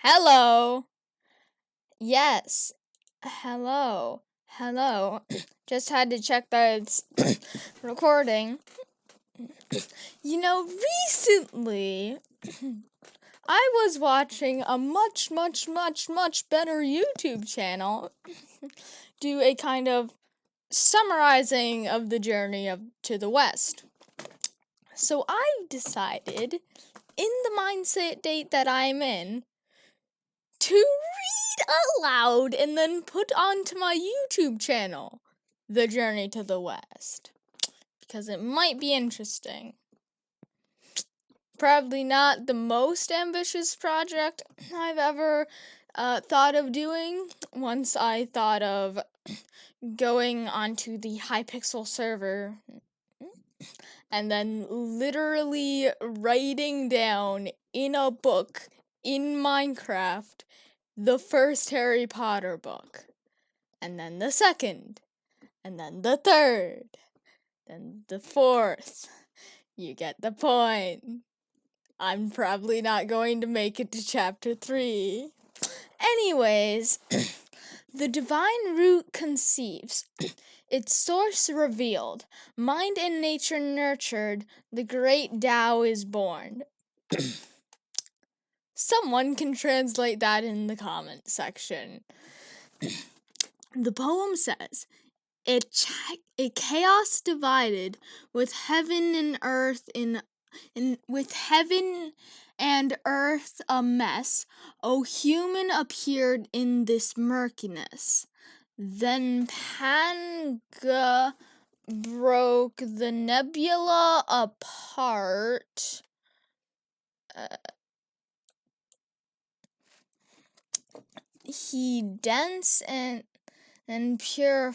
Hello. Yes. Hello. Hello. Just had to check that it's recording. Recently, I was watching a much better YouTube channel do a kind of summarizing of the journey to the West. So I decided, in the mindset state that I'm in, to read aloud and then put onto my YouTube channel the journey to the West, because it might be interesting. Probably not the most ambitious project I've ever thought of doing. Once I thought of going onto the Hypixel server and then literally writing down in a book in Minecraft the first Harry Potter book, and then the second, and then the third, then the fourth. You get the point. I'm probably not going to make it to chapter 3. Anyways, the divine root conceives, its source revealed, mind and nature nurtured, the great Tao is born. Someone can translate that in the comment section. The poem says, a chaos divided, with heaven and earth with heaven and earth a mess, O human appeared in this murkiness. Then Panga broke the nebula apart. He dense and pure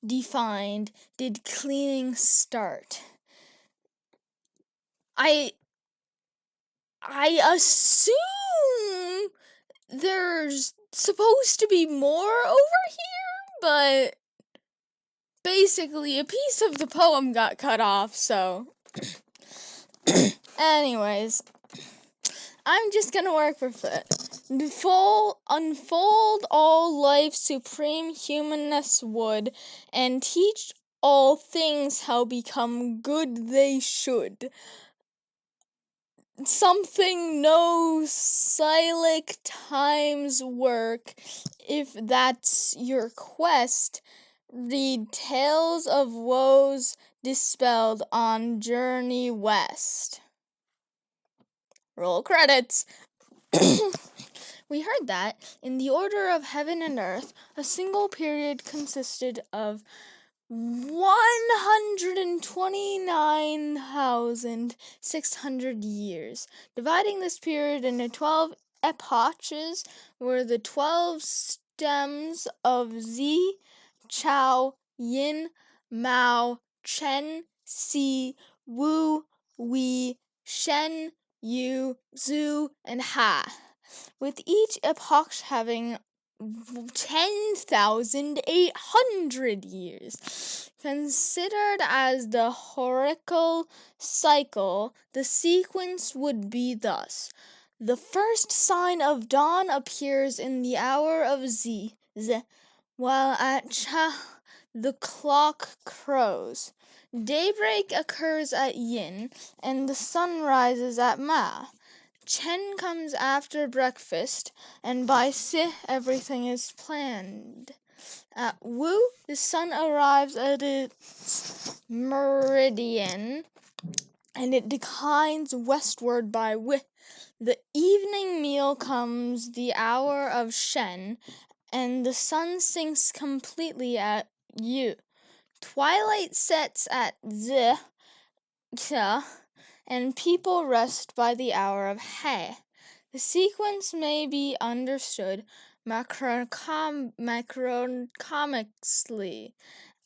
defined, did cleaning start. I assume there's supposed to be more over here, but basically a piece of the poem got cut off, so anyways, I'm just gonna work with it. Unfold all life supreme humanness would, and teach all things how become good they should. Something no Silic times work, if that's your quest. Read Tales of Woes Dispelled on Journey West. Roll credits. We heard that, in the order of heaven and earth, a single period consisted of 129,600 years. Dividing this period into 12 epochs were the 12 stems of Zi, Chao, Yin, Mao, Chen, Si, Wu, Wei, Shen, Yu, Zhu, and Ha, with each epoch having 10,800 years. Considered as the horical cycle, the sequence would be thus. The first sign of dawn appears in the hour of Z, while at Cha the clock crows. Daybreak occurs at Yin, and the sun rises at Ma. Chen comes after breakfast, and by Si everything is planned. At Wu, the sun arrives at its meridian, and it declines westward by Wi. The evening meal comes the hour of Shen, and the sun sinks completely at Yu. Twilight sets at Zi, and people rest by the hour of He. The sequence may be understood macrocomically.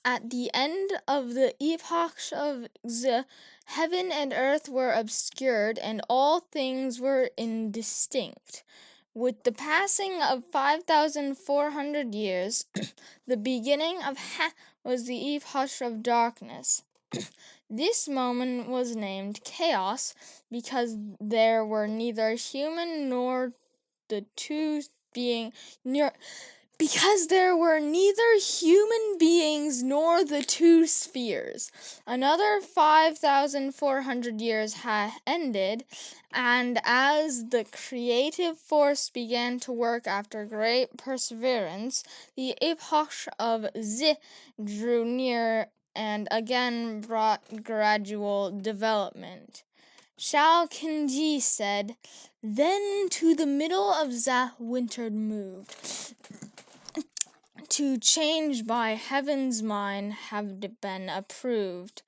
At the end of the epoch of Zi, heaven and earth were obscured, and all things were indistinct. With the passing of 5,400 years, the beginning of Ha was the epoch of darkness. This moment was named chaos because there were neither human nor the two being near because there were neither human beings nor the two spheres. Another 5,400 years had ended, and as the creative force began to work after great perseverance, the epoch of Z drew near and again brought gradual development. Shao Kinji said, "Then to the middle of the winter moved. To change by heaven's mind have been approved.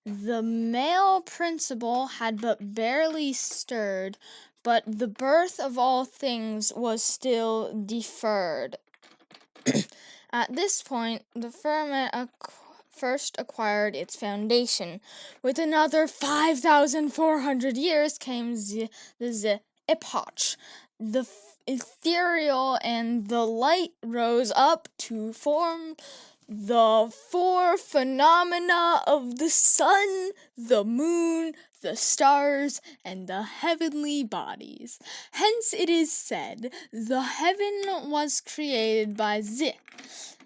The male principle had but barely stirred, but the birth of all things was still deferred." At this point, the firmament first acquired its foundation. With another 5,400 years came the epoch. The ethereal and the light rose up to form the four phenomena of the sun, the moon, the stars, and the heavenly bodies. Hence it is said, the heaven was created by Z.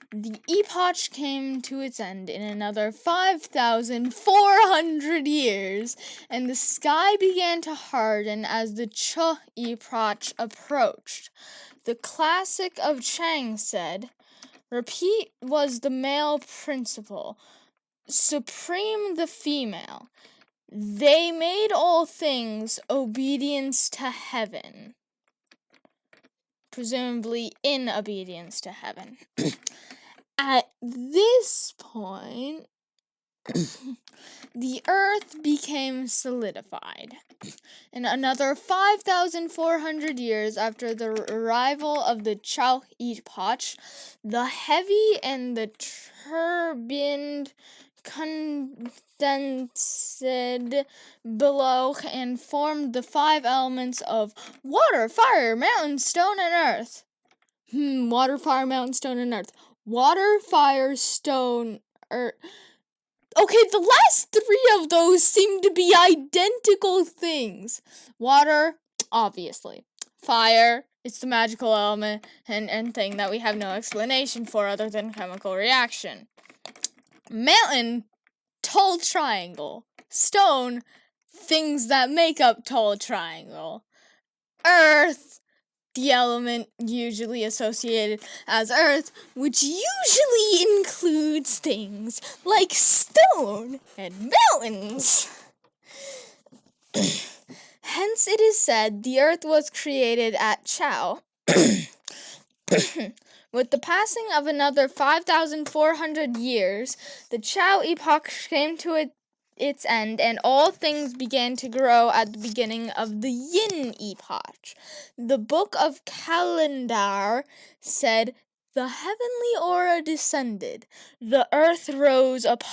The epoch came to its end in another 5,400 years, and the sky began to harden as the Ch epoch approached. The classic of Chang said, "Repeat was the male principle, supreme the female. They made all things obedience to heaven." Presumably in obedience to heaven. At this point, the earth became solidified. In another 5,400 years after the arrival of the Chao epoch, the heavy and the turbined condensed below and formed the five elements of water, fire, mountain, stone, and earth. Water, fire, mountain, stone, and earth. Water, fire, stone, earth. Okay, the last three of those seem to be identical things. Water, obviously. Fire, it's the magical element and thing that we have no explanation for other than chemical reaction. Mountain, tall triangle. Stone, things that make up tall triangle. Earth, the element usually associated as earth, which usually includes things like stone and mountains. Hence it is said the earth was created at Chao. With the passing of another 5,400 years, the Chao epoch came to its end, and all things began to grow at the beginning of the Yin epoch. The book of Calendar said, "The heavenly aura descended, the earth rose up.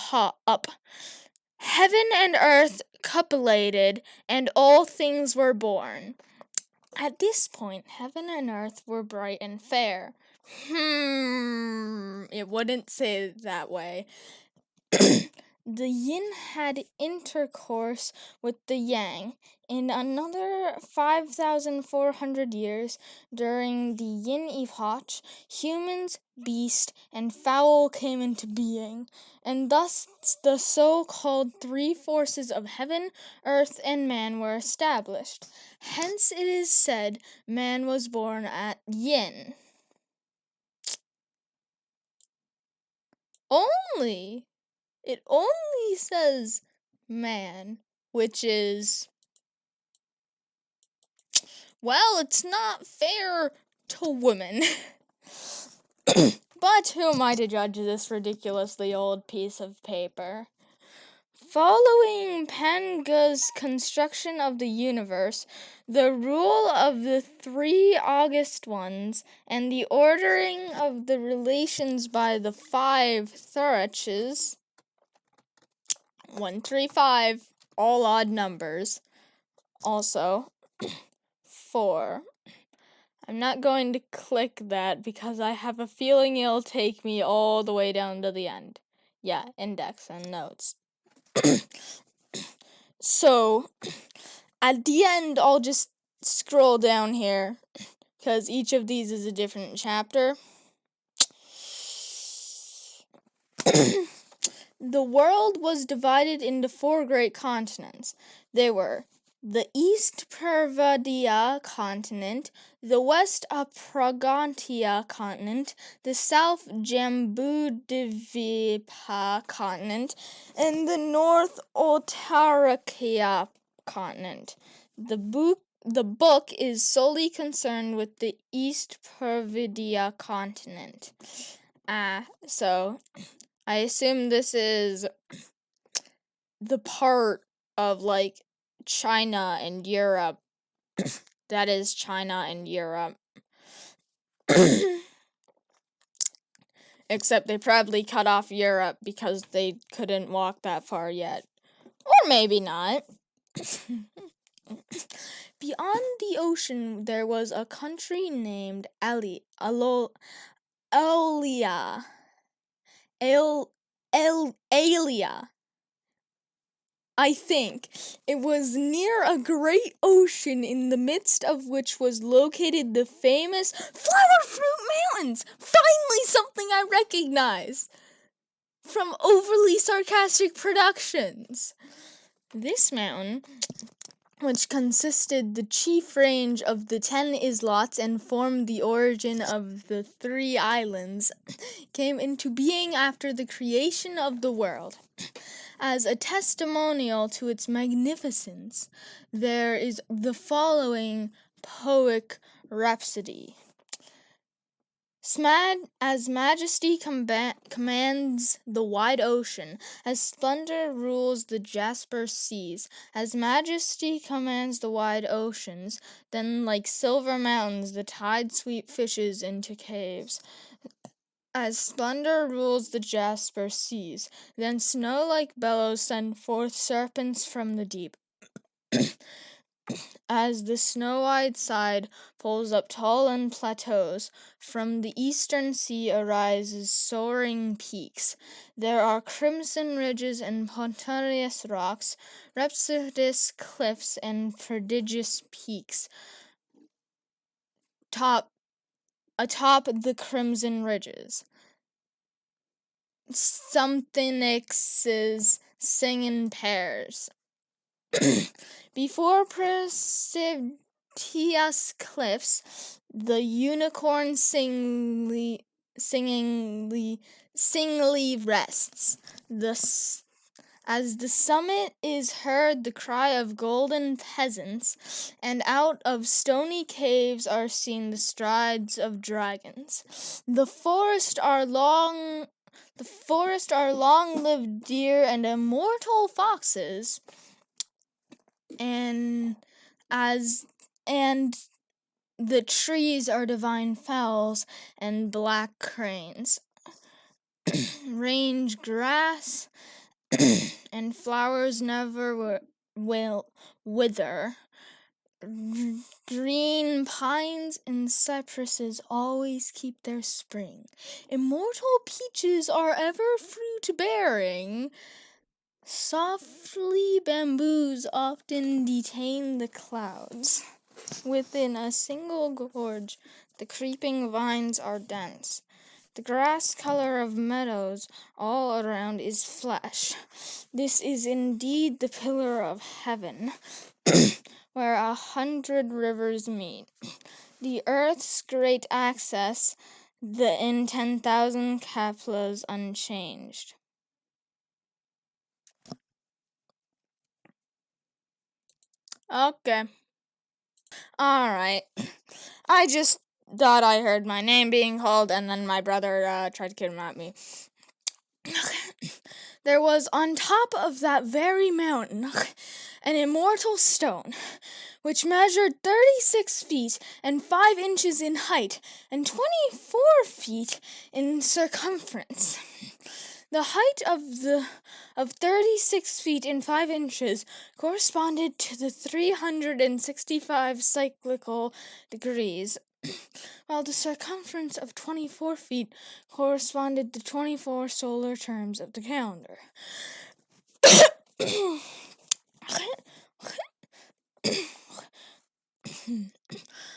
Heaven and earth coupulated, and all things were born." At this point, heaven and earth were bright and fair. It wouldn't say it that way. The yin had intercourse with the yang. In another 5,400 years, during the yin epoch, humans, beast, and fowl came into being, and thus the so-called three forces of heaven, earth, and man were established. Hence it is said, man was born at yin. It only says man, which is, well, it's not fair to women. But who am I to judge this ridiculously old piece of paper? Following Panga's construction of the universe, the rule of the three august ones, and the ordering of the relations by the five thuraches, 1, 3, 5, all odd numbers. Also, 4. I'm not going to click that because I have a feeling it'll take me all the way down to the end. Yeah, index and notes. So, at the end, I'll just scroll down here, because each of these is a different chapter. The world was divided into 4 great continents. They were the East Pervadia continent, the West Apragantia continent, the South Jambudvipa continent, and the North Otarakia continent. The book is solely concerned with the East Pervadia continent. So I assume this is the part of, like, China and Europe. That is China and Europe. Except they probably cut off Europe because they couldn't walk that far yet. Or maybe not. Beyond the ocean, there was a country named Alia. I think. It was near a great ocean in the midst of which was located the famous Flower Fruit Mountains. Finally, something I recognize from Overly Sarcastic Productions. This mountain, which consisted the chief range of the 10 islots and formed the origin of the 3 islands, came into being after the creation of the world. As a testimonial to its magnificence, there is the following poetic rhapsody. As majesty commands the wide ocean, as splendor rules the jasper seas, as majesty commands the wide oceans, then like silver mountains the tide sweep fishes into caves. As splendor rules the jasper seas, then snow-like billows send forth serpents from the deep. As the snow-white side pulls up tall plateaus, from the eastern sea arises soaring peaks. There are crimson ridges and ponderous rocks, rhapsodous cliffs and prodigious peaks. Atop the crimson ridges, something X's singing pairs. Before precipitous cliffs, the unicorn singly rests. As the summit is heard the cry of golden peasants, and out of stony caves are seen the strides of dragons. The forest are long-lived deer and immortal foxes, and the trees are divine fowls and black cranes. Range grass and flowers never will wither. Green pines and cypresses always keep their spring. Immortal peaches are ever fruit-bearing. Softly bamboos often detain the clouds. Within a single gorge, the creeping vines are dense. The grass color of meadows all around is flesh. This is indeed the pillar of heaven, where 100 rivers meet. The earth's great axis, the in 10,000 Keplas unchanged. Okay. Alright. I just thought I heard my name being called, and then my brother tried to kidnap me. There was on top of that very mountain an immortal stone, which measured 36 feet and 5 inches in height and 24 feet in circumference. The height of 36 feet and 5 inches corresponded to the 365 cyclical degrees, while the circumference of 24 feet corresponded to 24 solar terms of the calendar.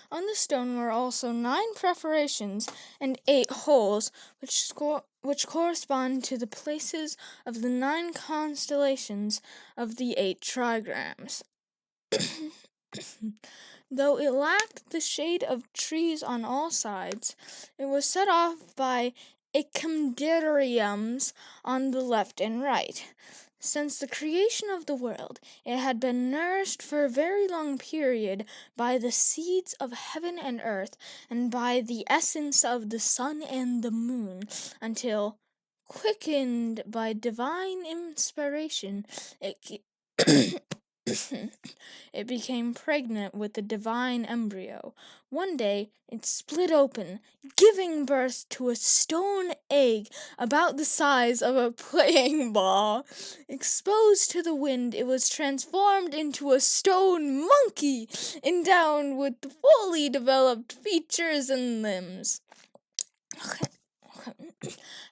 On the stone were also 9 perforations and 8 holes, which correspond to the places of the 9 constellations of the 8 trigrams. Though it lacked the shade of trees on all sides, it was set off by ecumderiums on the left and right. Since the creation of the world, it had been nourished for a very long period by the seeds of heaven and earth, and by the essence of the sun and the moon, until, quickened by divine inspiration, it became pregnant with the divine embryo. One day, it split open, giving birth to a stone egg about the size of a playing ball. Exposed to the wind, it was transformed into a stone monkey, endowed with fully developed features and limbs.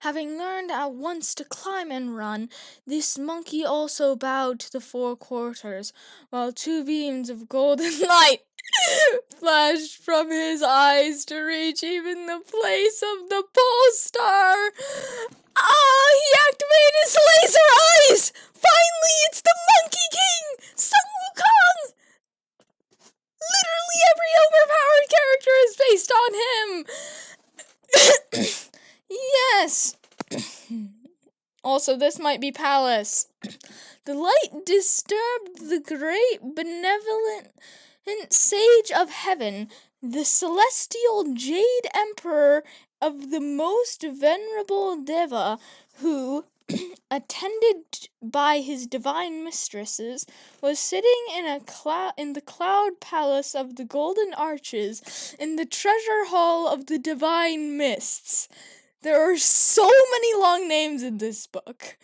Having learned at once to climb and run, this monkey also bowed to the 4 quarters, while 2 beams of golden light flashed from his eyes to reach even the place of the pole star. He activated his laser eyes! Finally, it's the Monkey King, Sun Wukong! Literally every overpowered character is based on him! Yes! Also, this might be Palace. The light disturbed the great benevolent sage of heaven, the celestial Jade Emperor of the most venerable Deva, who, attended by his divine mistresses, was sitting in the cloud palace of the golden arches, in the treasure hall of the divine mists. There are so many long names in this book.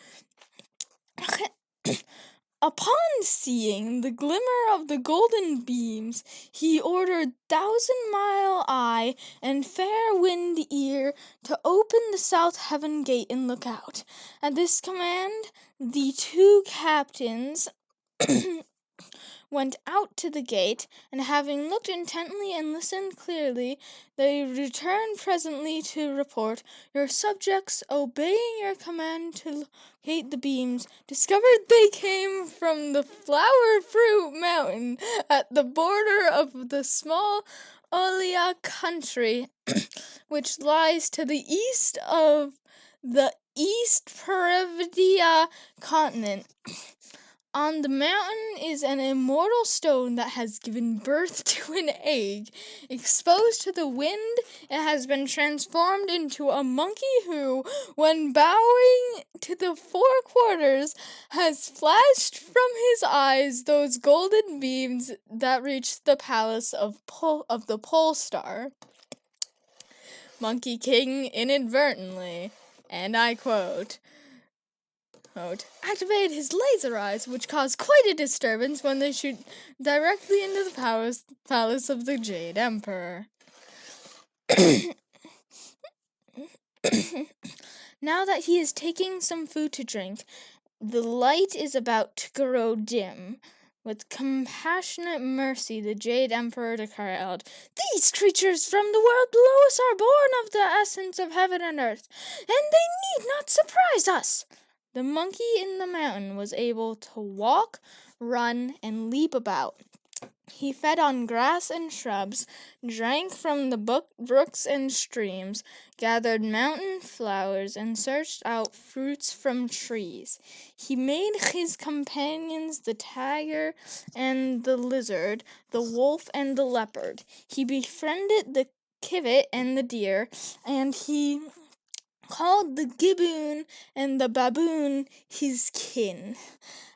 Upon seeing the glimmer of the golden beams, he ordered 1,000-Mile Eye and Fair Wind Ear to open the south heaven gate and look out. At this command, the 2 captains went out to the gate, and having looked intently and listened clearly, they returned presently to report, "Your subjects, obeying your command to locate the beams, discovered they came from the Flower Fruit Mountain at the border of the small Olia country, which lies to the east of the East Peridia continent. On the mountain is an immortal stone that has given birth to an egg. Exposed to the wind, it has been transformed into a monkey who, when bowing to the 4 quarters, has flashed from his eyes those golden beams that reach the palace of the pole star." Monkey King inadvertently, and I quote, "activated his laser eyes, which caused quite a disturbance when they shoot directly into the palace of the Jade Emperor." Now that he is taking some food to drink, the light is about to grow dim. With compassionate mercy, the Jade Emperor declared, "These creatures from the world below us are born of the essence of heaven and earth, and they need not surprise us." The monkey in the mountain was able to walk, run, and leap about. He fed on grass and shrubs, drank from the brooks and streams, gathered mountain flowers, and searched out fruits from trees. He made his companions the tiger and the lizard, the wolf and the leopard. He befriended the civet and the deer, and he called the gibbon and the baboon his kin.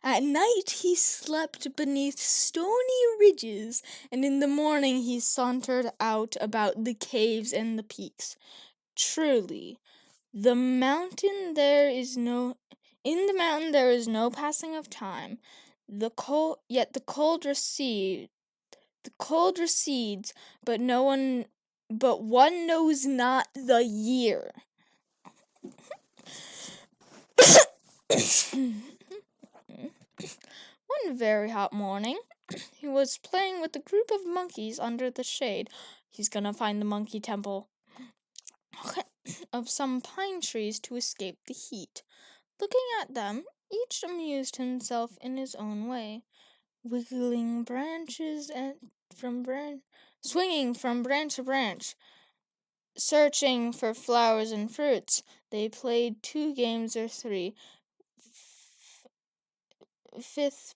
At night he slept beneath stony ridges, and in the morning he sauntered out about the caves and the peaks. Truly, in the mountain there is no passing of time. Yet the cold recedes, but one knows not the year. One very hot morning, he was playing with a group of monkeys under the shade. He's gonna find the monkey temple of some pine trees to escape the heat. Looking at them, each amused himself in his own way, wiggling branches swinging from branch to branch, searching for flowers and fruits. They played 2 games or 3, with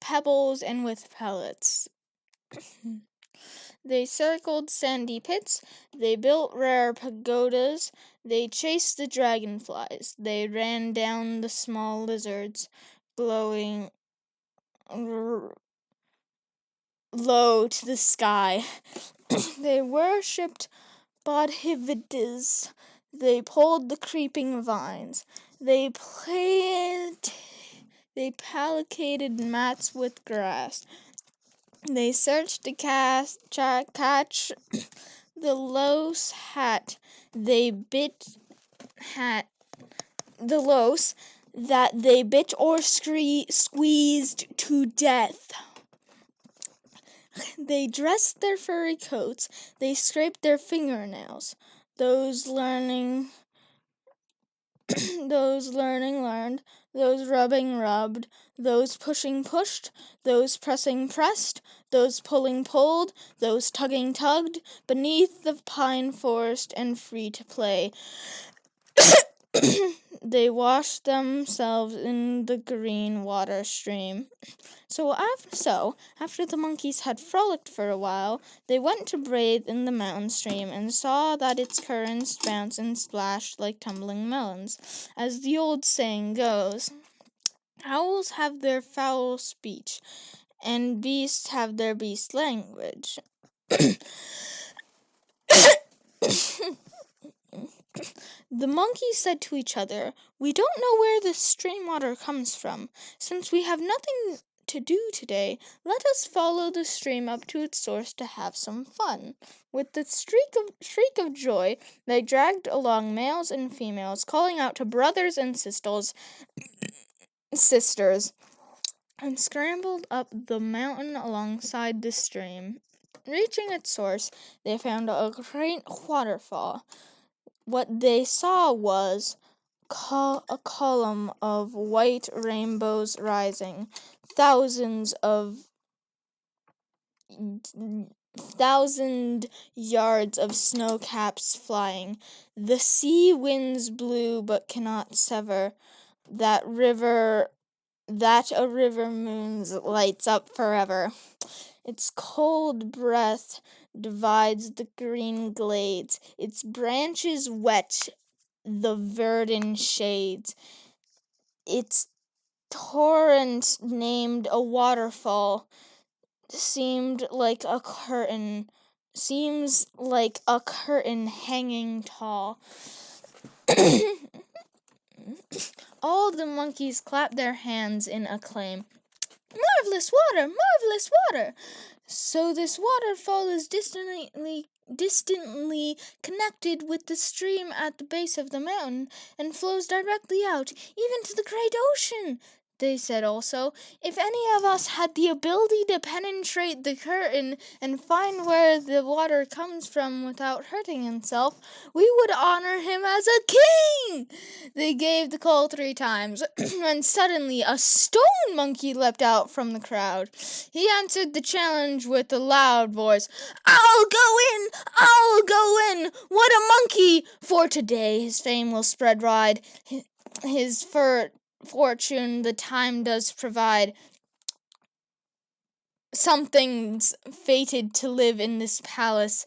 pebbles and with pellets. They circled sandy pits, they built rare pagodas, they chased the dragonflies, they ran down the small lizards, glowing low to the sky. They worshipped bodhividas, they pulled the creeping vines, they palicated mats with grass. They searched to catch the louse hat. They bit the louse that they bit or squeezed to death. They dressed their furry coats. They scraped their fingernails. Those learning learned, those rubbing rubbed, those pushing pushed, those pressing pressed, those pulling pulled, those tugging tugged, beneath the pine forest and free to play. They washed themselves in the green water stream. So after the monkeys had frolicked for a while, they went to bathe in the mountain stream and saw that its currents bounced and splashed like tumbling melons. As the old saying goes, owls have their foul speech, and beasts have their beast language. The monkeys said to each other, "We don't know where this stream water comes from. Since we have nothing to do today, let us follow the stream up to its source to have some fun." With the shriek of joy, they dragged along males and females, calling out to brothers and sisters, and scrambled up the mountain alongside the stream. Reaching its source, they found a great waterfall. What they saw was a column of white rainbows rising, thousand yards of snow caps flying. The sea winds blew but cannot sever that a river moon's lights up forever. Its cold breath divides the green glades, its branches wet the verdant shades. Its torrent, named a waterfall, seems like a curtain hanging tall. All the monkeys clapped their hands in acclaim. "Marvelous water! Marvelous water!" So this waterfall is distantly connected with the stream at the base of the mountain and flows directly out, even to the great ocean. They said also, if any of us had the ability to penetrate the curtain and find where the water comes from without hurting himself, we would honor him as a king. They gave the call 3 times, when suddenly a stone monkey leapt out from the crowd. He answered the challenge with a loud voice, "I'll go in! I'll go in! What a monkey! For today his fame will spread wide. His fortune the time does provide. Something's fated to live in this palace.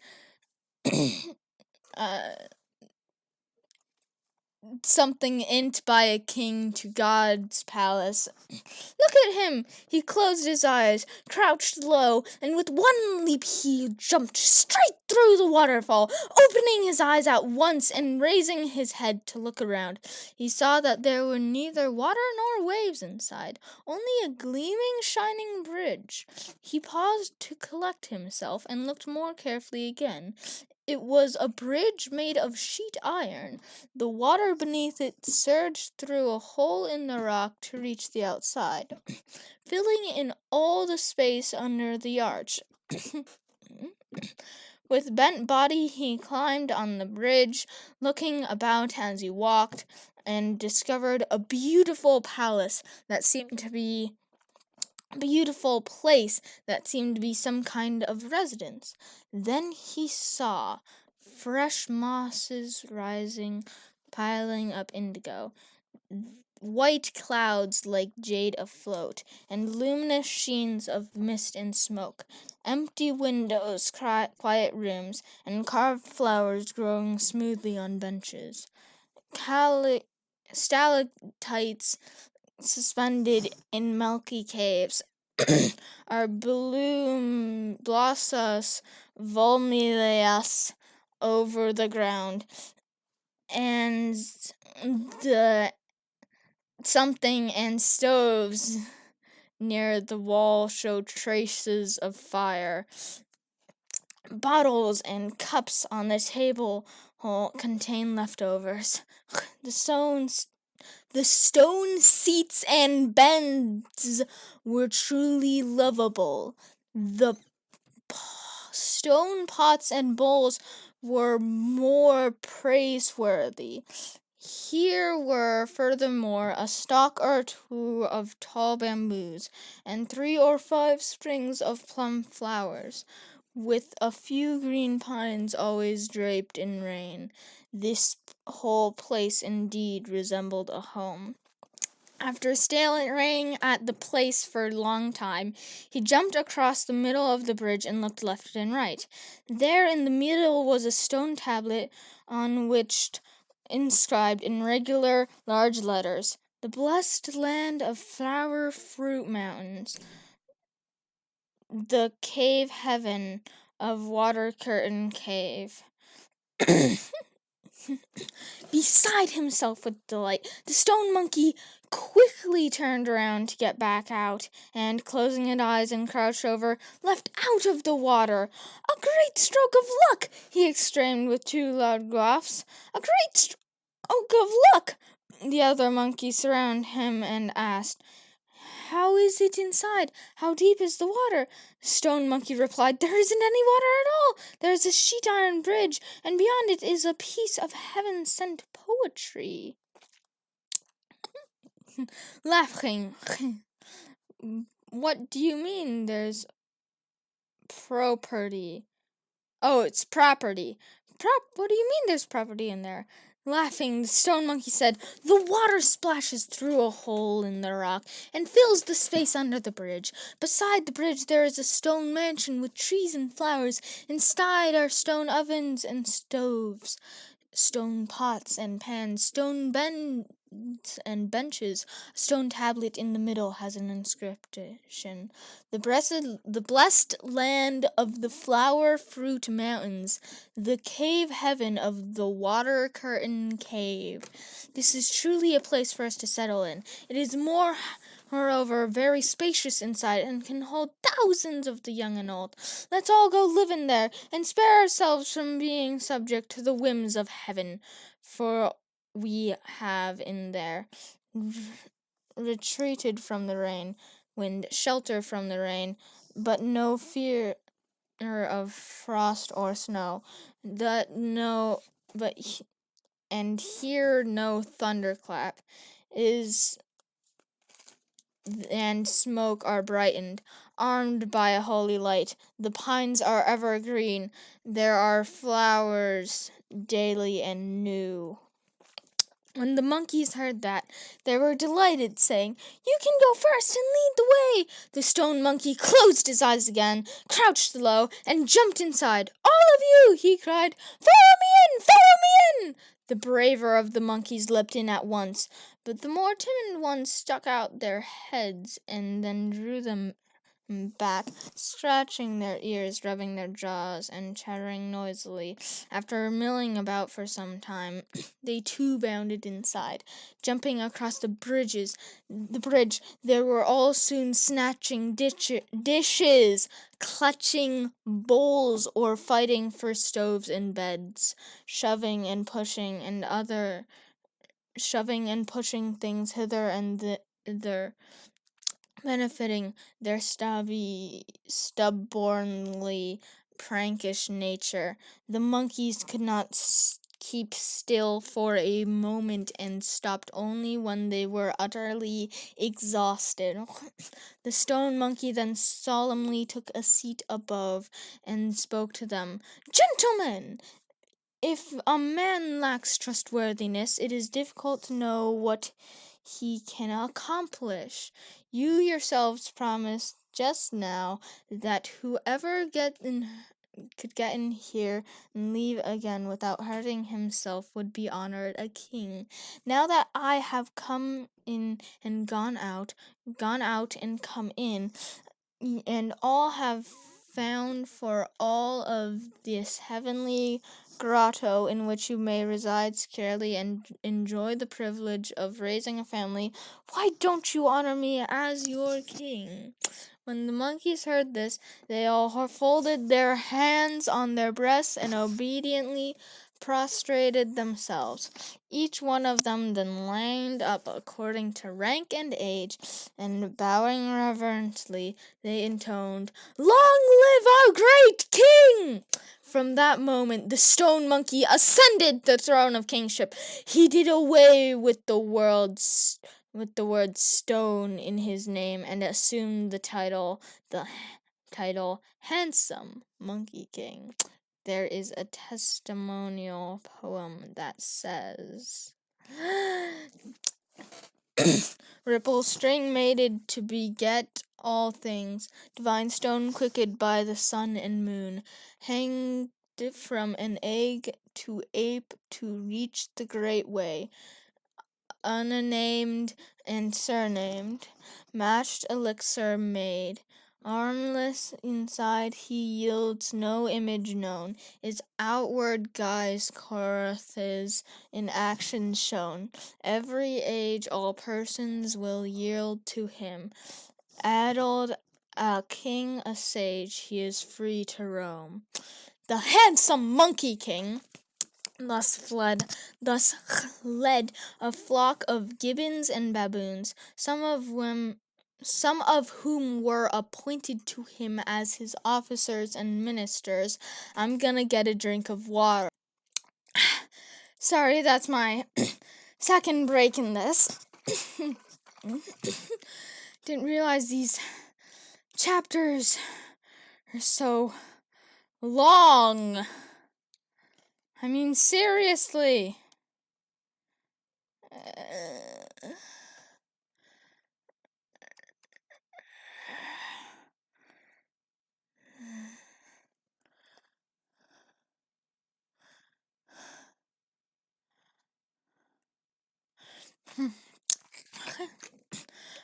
Something int by a king to God's palace. Look at him! He closed his eyes, crouched low, and with one leap he jumped straight through the waterfall, opening his eyes at once and raising his head to look around. He saw that there were neither water nor waves inside, only a gleaming, shining bridge. He paused to collect himself and looked more carefully again. It was a bridge made of sheet iron. The water beneath it surged through a hole in the rock to reach the outside, filling in all the space under the arch. With bent body, he climbed on the bridge, looking about as he walked, and discovered a beautiful place that seemed to be some kind of residence. Then he saw fresh mosses rising, piling up indigo, white clouds like jade afloat, and luminous sheens of mist and smoke, empty windows, quiet rooms, and carved flowers growing smoothly on benches. Stalactites suspended in milky caves are blossos volmileas over the ground, and the something and stoves near the wall show traces of fire. Bottles and cups on the table contain leftovers. The stone seats and beds were truly lovable. The stone pots and bowls were more praiseworthy. Here were, furthermore, a stalk or two of tall bamboos, and 3 or 5 strings of plum flowers, with a few green pines always draped in rain. This whole place indeed resembled a home. After staring at the place for a long time, he jumped across the middle of the bridge and looked left and right. There in the middle was a stone tablet on which inscribed in regular large letters, "The blessed land of flower fruit mountains, the cave heaven of Water Curtain Cave." Beside himself with delight, the stone monkey quickly turned around to get back out, and, closing his eyes and crouched over, leapt out of the water. "A great stroke of luck!" he exclaimed with 2 loud goughs. "A great stroke of luck!" The other monkeys surrounded him and asked, "How is it inside? How deep is the water?" The stone monkey replied, "There isn't any water at all. There is a sheet iron bridge, and beyond it is a piece of heaven-sent poetry." Laughing. "What do you mean there's property?" "Oh, it's property." What do you mean there's property in there?" Laughing, the stone monkey said, "The water splashes through a hole in the rock and fills the space under the bridge. Beside the bridge there is a stone mansion with trees and flowers. Inside are stone ovens and stoves, stone pots and pans, stone beds and benches. A stone tablet in the middle has an inscription: the blessed land of the flower fruit mountains, the cave heaven of the Water Curtain Cave. This is truly a place for us to settle in. It is moreover very spacious inside, and can hold thousands of the young and old. Let's all go live in there, and spare ourselves from being subject to the whims of heaven, for we have in there retreated from the rain, wind, shelter from the rain, but no fear of frost or snow, and here no thunderclap is, and smoke are brightened, armed by a holy light. The pines are evergreen. There are flowers daily and new." When the monkeys heard that, they were delighted, saying, "You can go first and lead the way." The stone monkey closed his eyes again, crouched low, and jumped inside. "All of you," he cried, "follow me in! Follow me in!" The braver of the monkeys leapt in at once, but the more timid ones stuck out their heads and then drew them back, scratching their ears, rubbing their jaws, and chattering noisily. After milling about for some time, they too bounded inside, jumping across the bridge. They were all soon snatching dishes, clutching bowls, or fighting for stoves and beds, shoving and pushing things hither and thither, benefiting their stubbornly prankish nature. The monkeys could not keep still for a moment and stopped only when they were utterly exhausted. The stone monkey then solemnly took a seat above and spoke to them. "Gentlemen, if a man lacks trustworthiness, it is difficult to know what he can accomplish. You yourselves promised just now that whoever could get in here and leave again without hurting himself would be honored a king. Now that I have come in and gone out and come in, and all have found for all of this heavenly grotto in which you may reside securely and enjoy the privilege of raising a family, why don't you honor me as your king?" When the monkeys heard this, they all folded their hands on their breasts and obediently prostrated themselves. Each one of them then lined up according to rank and age, and bowing reverently, they intoned, "Long live our great king!" From that moment, the stone monkey ascended the throne of kingship. He did away with the word stone in his name and assumed the title Handsome Monkey King. There is a testimonial poem that says, "Ripple string mated to beget all things, divine stone quickened by the sun and moon, hanged from an egg to ape to reach the great way, unnamed and surnamed, matched elixir made. Armless inside he yields no image known, is outward guise Coryth's in action shown. Every age all persons will yield to him. Addled a king, a sage, he is free to roam." The handsome Monkey King thus led a flock of gibbons and baboons, some of whom were appointed to him as his officers and ministers. I'm gonna get a drink of water. Sorry, that's my second break in this. Didn't realize these chapters are so long. I mean, seriously.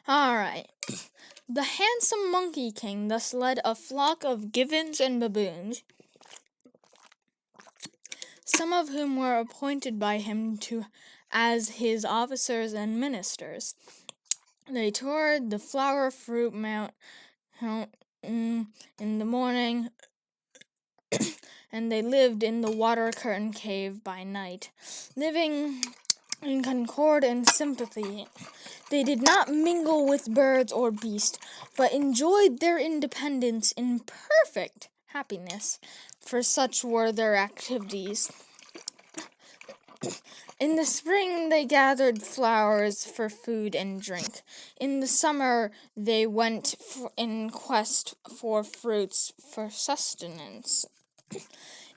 All right. The handsome Monkey King thus led a flock of gibbons and baboons, some of whom were appointed by him as his officers and ministers. They toured the flower fruit mountain in the morning, and they lived in the water curtain cave by night, living in concord and sympathy. They did not mingle with birds or beasts, but enjoyed their independence in perfect happiness, for such were their activities. In the spring they gathered flowers for food and drink. In the summer they went in quest for fruits for sustenance.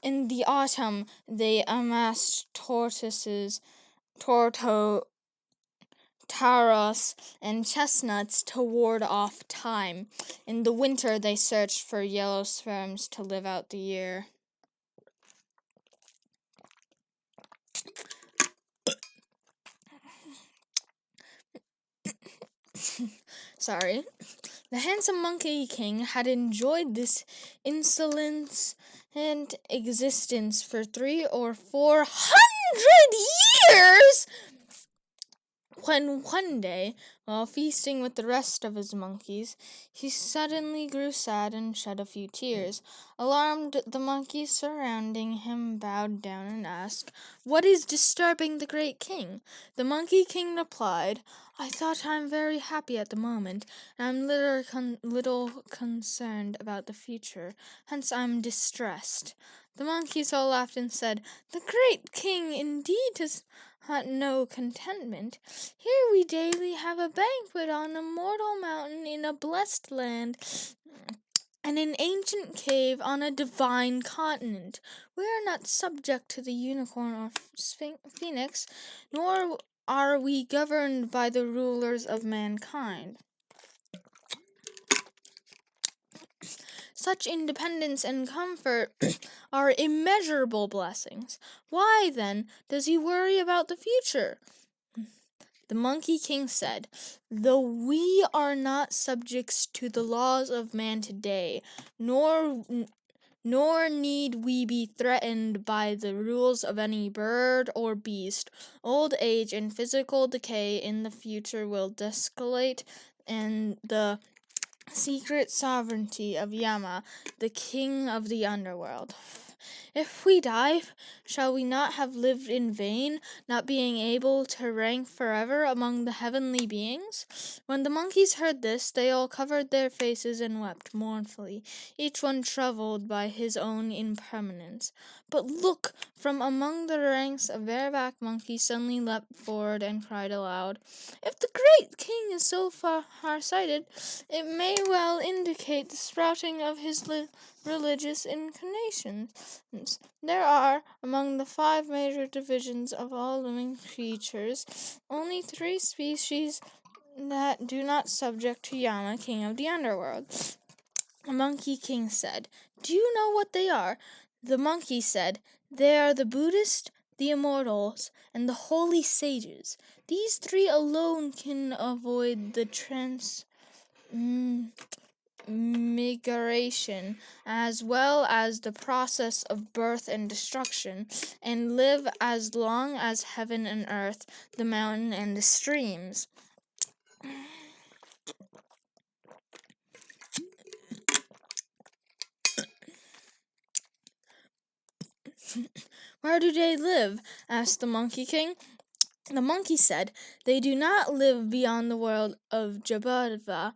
In the autumn they amassed taros, and chestnuts to ward off time. In the winter they searched for yellow sperms to live out the year. Sorry. The handsome Monkey King had enjoyed this insolence and existence for 300 or 400 years, when one day, while feasting with the rest of his monkeys, he suddenly grew sad and shed a few tears. Alarmed, the monkeys surrounding him bowed down and asked, "What is disturbing the great king?" The Monkey King replied, "I thought I am very happy at the moment, and am little concerned about the future, hence I am distressed." The monkeys all laughed and said, "The great king indeed does not know contentment. Here we daily have a banquet on a mortal mountain in a blessed land, and an ancient cave on a divine continent. We are not subject to the unicorn or phoenix, nor are we governed by the rulers of mankind. Such independence and comfort are immeasurable blessings. Why, then, does he worry about the future?" The Monkey King said, "Though we are not subjects to the laws of man today, nor need we be threatened by the rules of any bird or beast, old age and physical decay in the future will desolate, and the secret sovereignty of Yama, the king of the underworld. If we die, shall we not have lived in vain, not being able to rank forever among the heavenly beings?" When the monkeys heard this, they all covered their faces and wept mournfully, each one troubled by his own impermanence. But look! From among the ranks a bareback monkey suddenly leapt forward and cried aloud, "If the great king is so far-sighted, it may well indicate the sprouting of his religious inclinations. There are, among the 5 major divisions of all living creatures, only 3 species that do not subject to Yama, king of the underworld." The Monkey King said, "Do you know what they are?" The monkey said, "They are the Buddhists, the immortals, and the holy sages. These 3 alone can avoid the transmigration, as well as the process of birth and destruction, and live as long as heaven and earth, the mountain and the streams." "Where do they live?" asked the Monkey King. The monkey said, "They do not live beyond the world of Jabadva,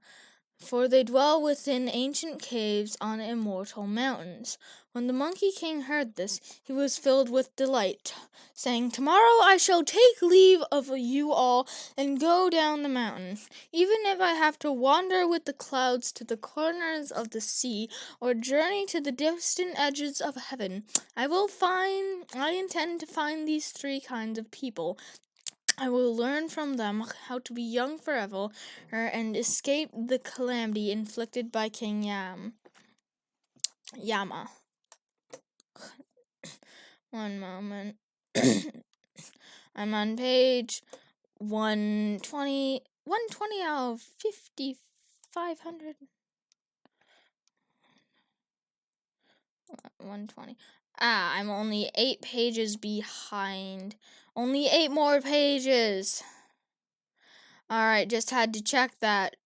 for they dwell within ancient caves on immortal mountains." When the Monkey King heard this, he was filled with delight, saying, "Tomorrow I shall take leave of you all and go down the mountain. Even if I have to wander with the clouds to the corners of the sea, or journey to the distant edges of heaven, I intend to find these 3 kinds of people. I will learn from them how to be young forever and escape the calamity inflicted by King Yama." One moment. I'm on page 120 out of 5,500. 120. I'm only 8 pages behind. Only 8 more pages. Alright, just had to check that.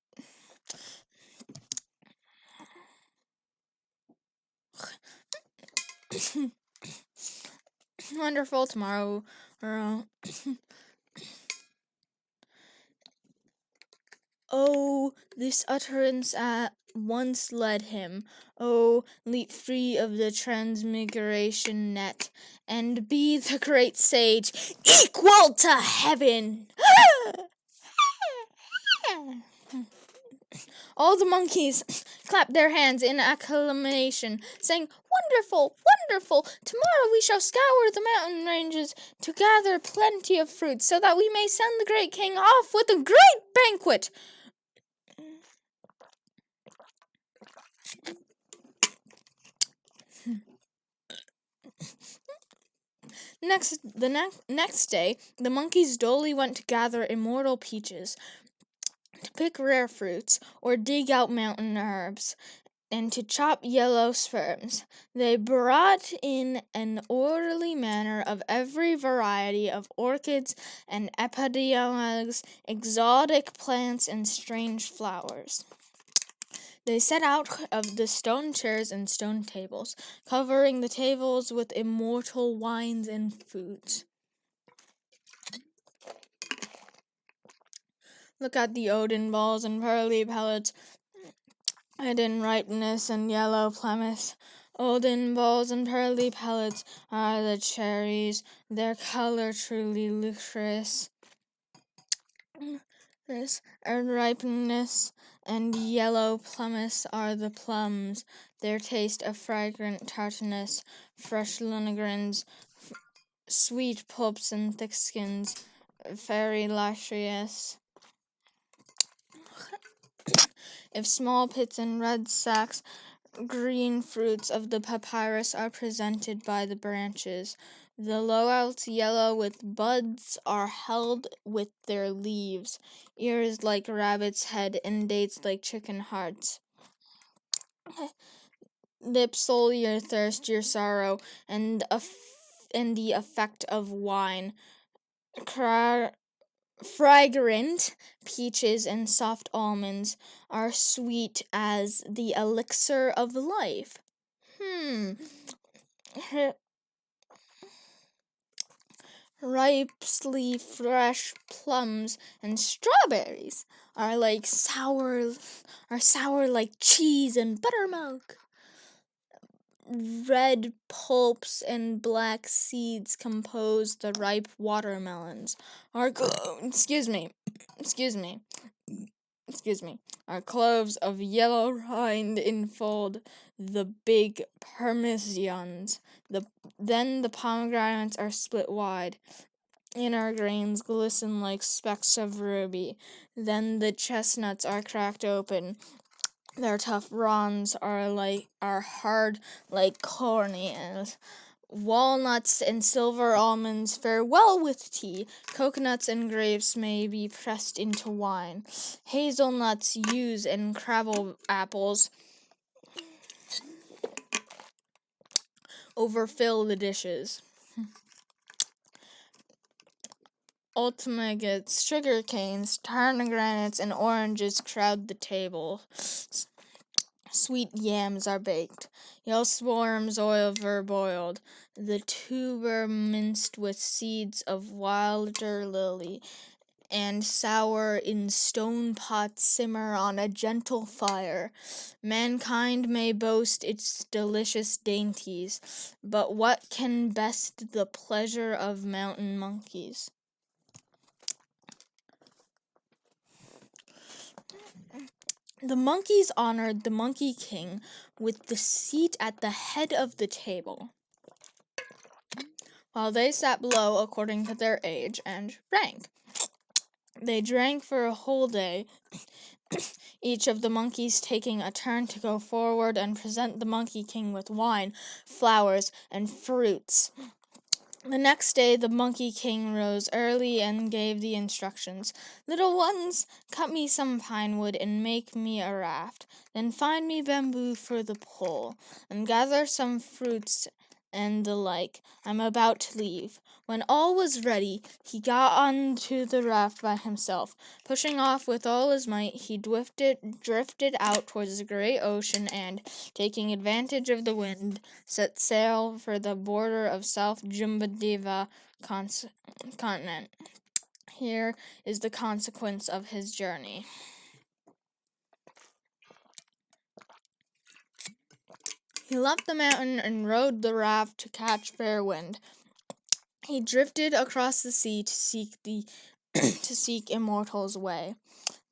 Wonderful. Tomorrow. Oh, this utterance at once led him. Oh, leap free of the transmigration net, and be the great sage, equal to heaven. All the monkeys clapped their hands in acclamation, saying, "Wonderful, wonderful! Tomorrow we shall scour the mountain ranges to gather plenty of fruit, so that we may send the great king off with a great banquet." The next day, the monkeys dully went to gather immortal peaches to pick rare fruits or dig out mountain herbs, and to chop yellow sperms. They brought in an orderly manner of every variety of orchids and epidiolems, exotic plants, and strange flowers. They set out of the stone chairs and stone tables, covering the tables with immortal wines and foods. Look at the Odin balls and pearly pellets, hidden ripeness and yellow plummet. Odin balls and pearly pellets are the cherries, their color truly licorice. This ripeness and yellow plumets are the plums, their taste a fragrant tartness, fresh lunegrins, sweet pulps and thick skins, very luscious. If small pits and red sacks, green fruits of the papyrus are presented by the branches. The lowouts yellow with buds are held with their leaves, ears like rabbit's head and dates like chicken hearts. Lips soul your thirst, your sorrow, and the effect of wine. Fragrant peaches and soft almonds are sweet as the elixir of life. Ripely fresh plums and strawberries are sour like cheese and buttermilk. Red pulps and black seeds compose the ripe watermelons. Our cloves of yellow rind enfold the big parmesans. Then the pomegranates are split wide. Inner grains glisten like specks of ruby. Then the chestnuts are cracked open. Their tough ronds are hard like cornmeal. Walnuts and silver almonds fare well with tea. Coconuts and grapes may be pressed into wine. Hazelnuts, yews, and crabble apples overfill the dishes. Ultimates, sugar canes, pomegranates, and oranges crowd the table. Sweet yams are baked, yellow worms over boiled, the tuber minced with seeds of wilder lily, and sour in stone pots simmer on a gentle fire. Mankind may boast its delicious dainties, but what can best the pleasure of mountain monkeys? The monkeys honored the Monkey King with the seat at the head of the table, while they sat below according to their age and rank. They drank for a whole day, each of the monkeys taking a turn to go forward and present the Monkey King with wine, flowers, and fruits. The next day the Monkey King rose early and gave the instructions. "Little ones, cut me some pine wood and make me a raft. Then find me bamboo for the pole, and gather some fruits and the like. I'm about to leave." When all was ready, he got onto the raft by himself. Pushing off with all his might, he drifted out towards the great ocean and, taking advantage of the wind, set sail for the border of South Jumbadiva continent. Here is the consequence of his journey. He left the mountain and rode the raft to catch fair wind. He drifted across the sea to seek immortal's way.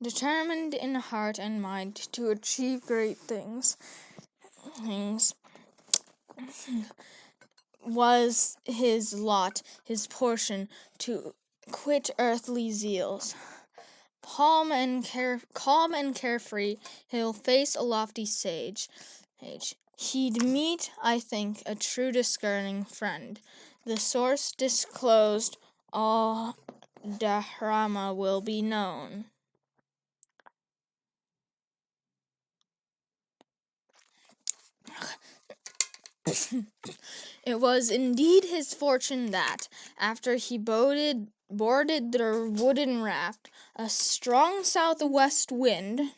Determined in heart and mind to achieve great things was his lot, his portion, to quit earthly zeals. Calm and carefree, he'll face a lofty sage. He'd meet, I think, a true discerning friend. The source disclosed, all Dharma will be known. It was indeed his fortune that, after he boarded the wooden raft, a strong southwest wind,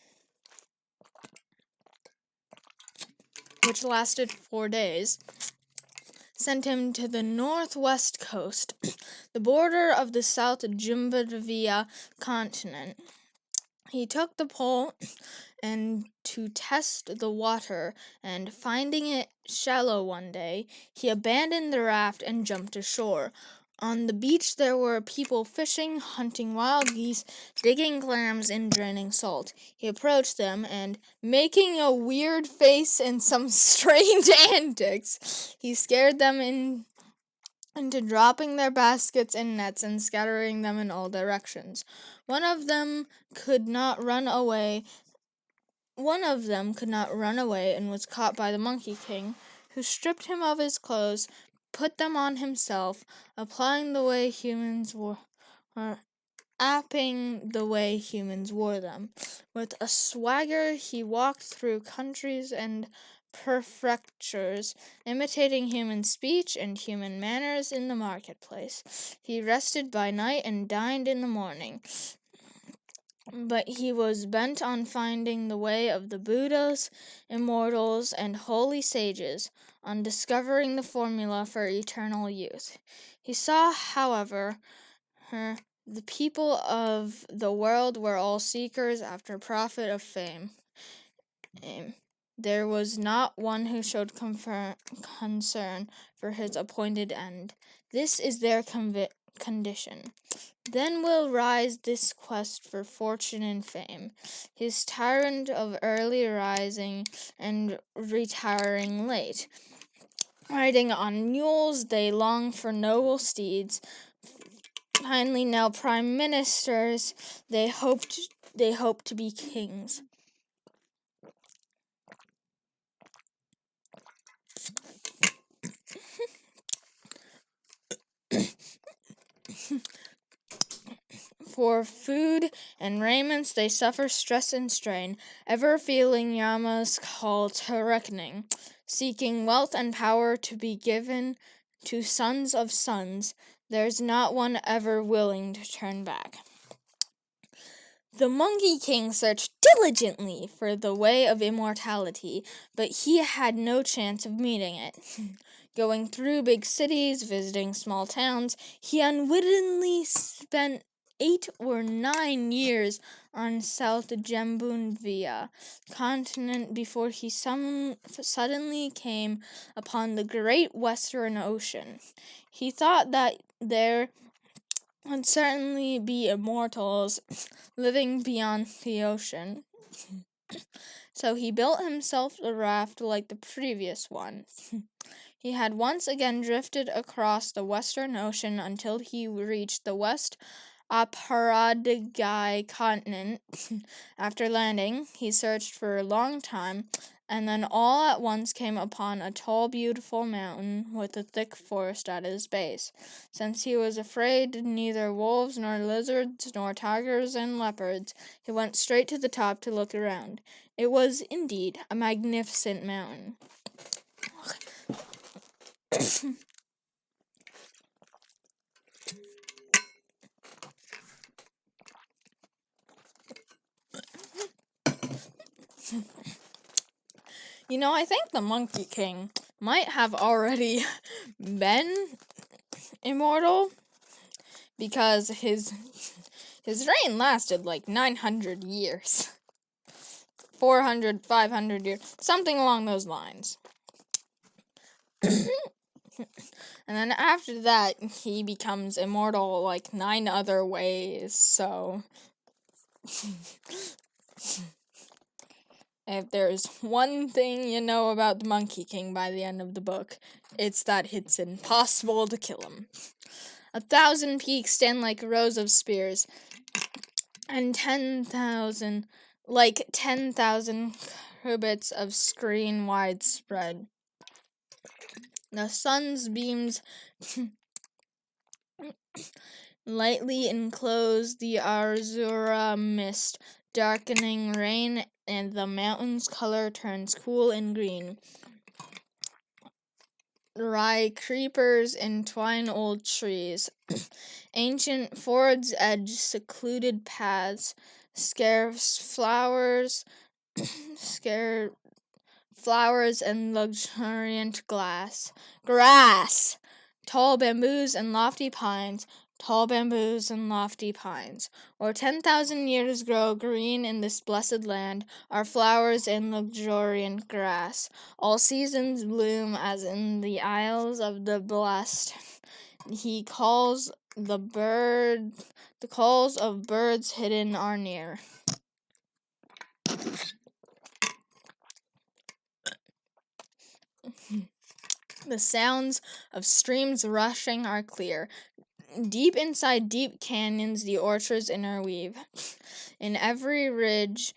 which lasted 4 days, sent him to the northwest coast, the border of the South Jimbatvia continent. He took the pole and to test the water, and finding it shallow one day, he abandoned the raft and jumped ashore. On the beach there were people fishing, hunting wild geese, digging clams, and draining salt. He approached them, and, making a weird face and some strange antics, he scared them into dropping their baskets and nets and scattering them in all directions. One of them could not run away and was caught by the Monkey King, who stripped him of his clothes, put them on himself, apping the way humans wore them. With a swagger, he walked through countries and prefectures, imitating human speech and human manners in the marketplace. He rested by night and dined in the morning. But he was bent on finding the way of the Buddhas, immortals, and holy sages, on discovering the formula for eternal youth. He saw, however, the people of the world were all seekers after profit of fame. There was not one who showed concern for his appointed end. This is their condition. Then will rise this quest for fortune and fame. His tyrant of early rising and retiring late. Riding on mules, they long for noble steeds. Finally, now prime ministers, they hope to be kings. For food and raiments they suffer stress and strain, ever feeling Yama's call to reckoning, seeking wealth and power to be given to sons of sons. There's not one ever willing to turn back. The Monkey King searched diligently for the way of immortality, but he had no chance of meeting it. Going through big cities, visiting small towns, he unwittingly spent 8 or 9 years on South Jambunvia continent before he suddenly came upon the great Western Ocean. He thought that there would certainly be immortals living beyond the ocean. So he built himself a raft like the previous one. He had once again drifted across the Western Ocean until he reached the West Aparadgai continent. After landing, he searched for a long time, and then all at once came upon a tall, beautiful mountain with a thick forest at its base. Since he was afraid neither wolves nor lizards nor tigers and leopards, he went straight to the top to look around. It was indeed a magnificent mountain. I think the Monkey King might have already been immortal, because his reign lasted like 900 years. 400, 500 years, something along those lines. And then after that, he becomes immortal like 9 other ways, so... If there's one thing you know about the Monkey King by the end of the book, it's that it's impossible to kill him. 1,000 peaks stand like rows of spears, and 10,000 cubits of screen widespread. The sun's beams lightly enclose the Arzura mist, darkening rain, and the mountain's color turns cool and green. Rye creepers entwine old trees. Ancient fords edge secluded paths. Scarce scare flowers and luxuriant grass, tall bamboos and lofty pines, or 10,000 years grow green in this blessed land, are flowers and luxuriant grass. All seasons bloom as in the isles of the blessed. He calls the calls of birds hidden are near. The sounds of streams rushing are clear. Deep inside deep canyons the orchards interweave. In every ridge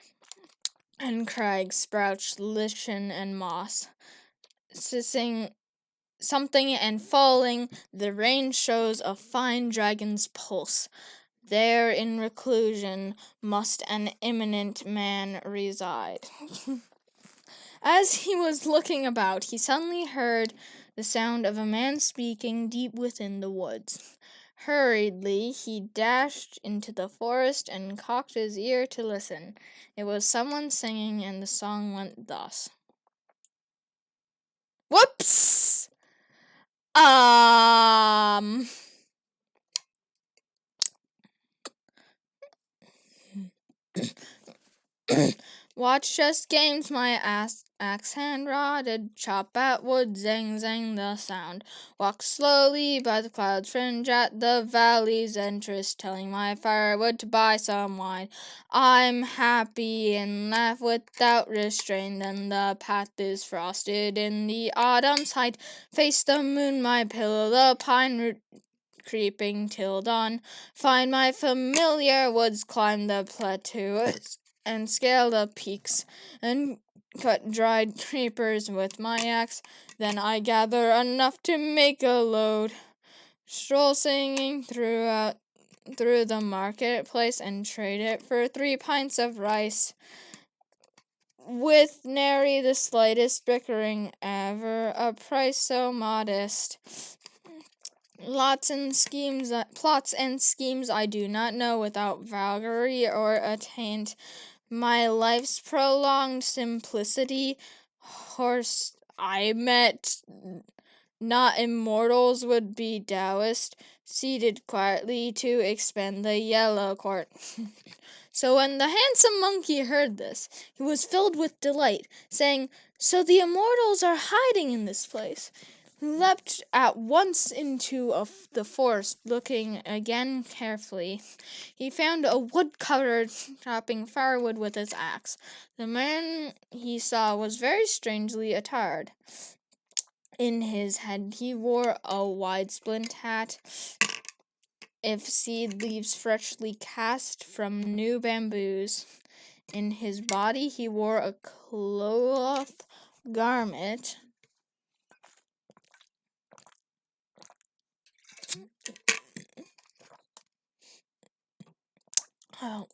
and crag sprouts lichen and moss. Sissing something and falling, the rain shows a fine dragon's pulse. There in reclusion must an eminent man reside. As he was looking about, he suddenly heard the sound of a man speaking deep within the woods. Hurriedly, he dashed into the forest and cocked his ear to listen. It was someone singing, and the song went thus. Whoops! Um... Watch just games my axe hand rotted, chop at wood, zang zang the sound. Walk slowly by the clouds fringe at the valley's entrance, telling my firewood to buy some wine. I'm happy and laugh without restraint, then the path is frosted in the autumn's height. Face the moon, my pillow, the pine root creeping till dawn. Find my familiar woods, climb the plateaus, and scale the peaks, and cut dried creepers with my axe. Then I gather enough to make a load. Stroll singing through the marketplace and trade it for 3 pints of rice. With nary the slightest bickering, ever a price so modest. Plots and schemes I do not know without vagary or attaint. My life's prolonged simplicity, horse I met, not immortals would be Taoist, seated quietly to expend the yellow court. So when the handsome monkey heard this, he was filled with delight, saying, "So the immortals are hiding in this place." He leapt at once into the forest, looking again carefully. He found a woodcutter chopping firewood with his axe. The man he saw was very strangely attired. In his head he wore a wide splint hat, of seed leaves freshly cast from new bamboos. In his body he wore a cloth garment. Oh.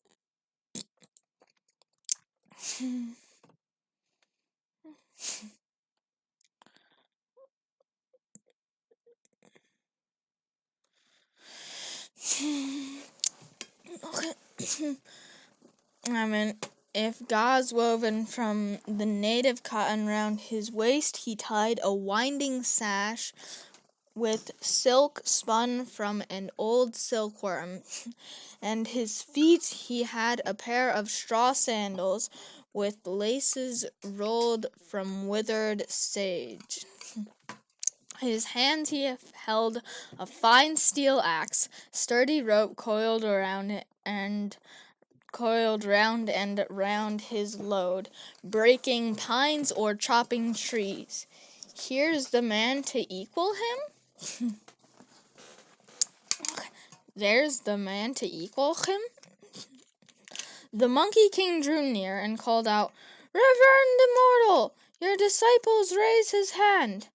If gauze woven from the native cotton round his waist, he tied a winding sash with silk spun from an old silkworm, and his feet he had a pair of straw sandals with laces rolled from withered sage. His hands he held a fine steel axe, sturdy rope coiled round and round his load, breaking pines or chopping trees. Here's the man to equal him? There's the man to equal him? The Monkey King drew near and called out, "Reverend Immortal, your disciples raise his hand."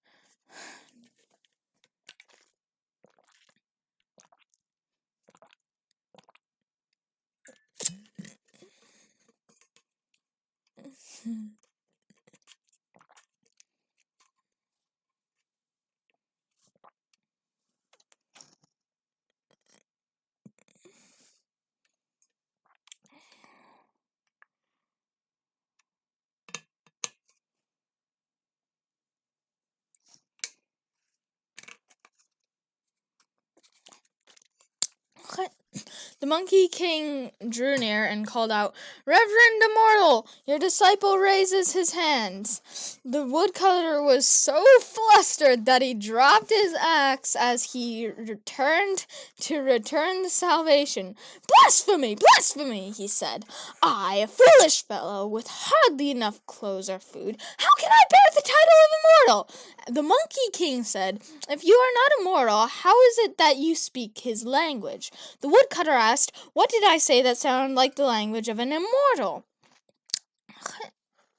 The Monkey King drew near and called out, "Reverend Immortal, your disciple raises his hands." The woodcutter was so flustered that he dropped his axe as he returned to return the salvation. "Blasphemy! Blasphemy!" he said. "I, a foolish fellow with hardly enough clothes or food, how can I bear the title of immortal?" The Monkey King said, "If you are not immortal, how is it that you speak his language?" The woodcutter asked, "What did I say that sounded like the language of an immortal?"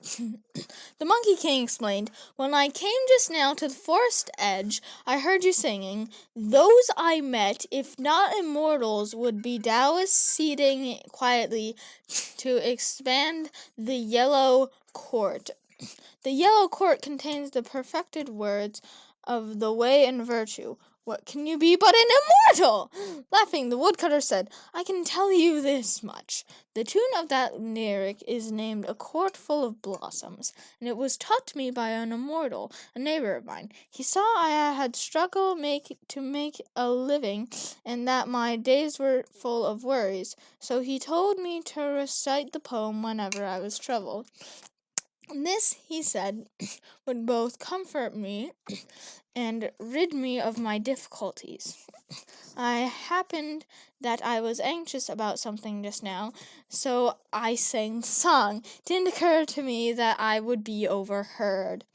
The Monkey King explained, "When I came just now to the forest edge, I heard you singing. Those I met, if not immortals, would be Taoists seating quietly to expand the yellow court. The yellow court contains the perfected words of the way and virtue. What can you be but an immortal?" Laughing, the woodcutter said, "I can tell you this much. The tune of that lyric is named A Court Full of Blossoms, and it was taught to me by an immortal, a neighbor of mine. He saw I had struggled to make a living, and that my days were full of worries, so he told me to recite the poem whenever I was troubled. This, he said, would both comfort me and rid me of my difficulties. I happened that I was anxious about something just now, so I sang the song. It didn't occur to me that I would be overheard."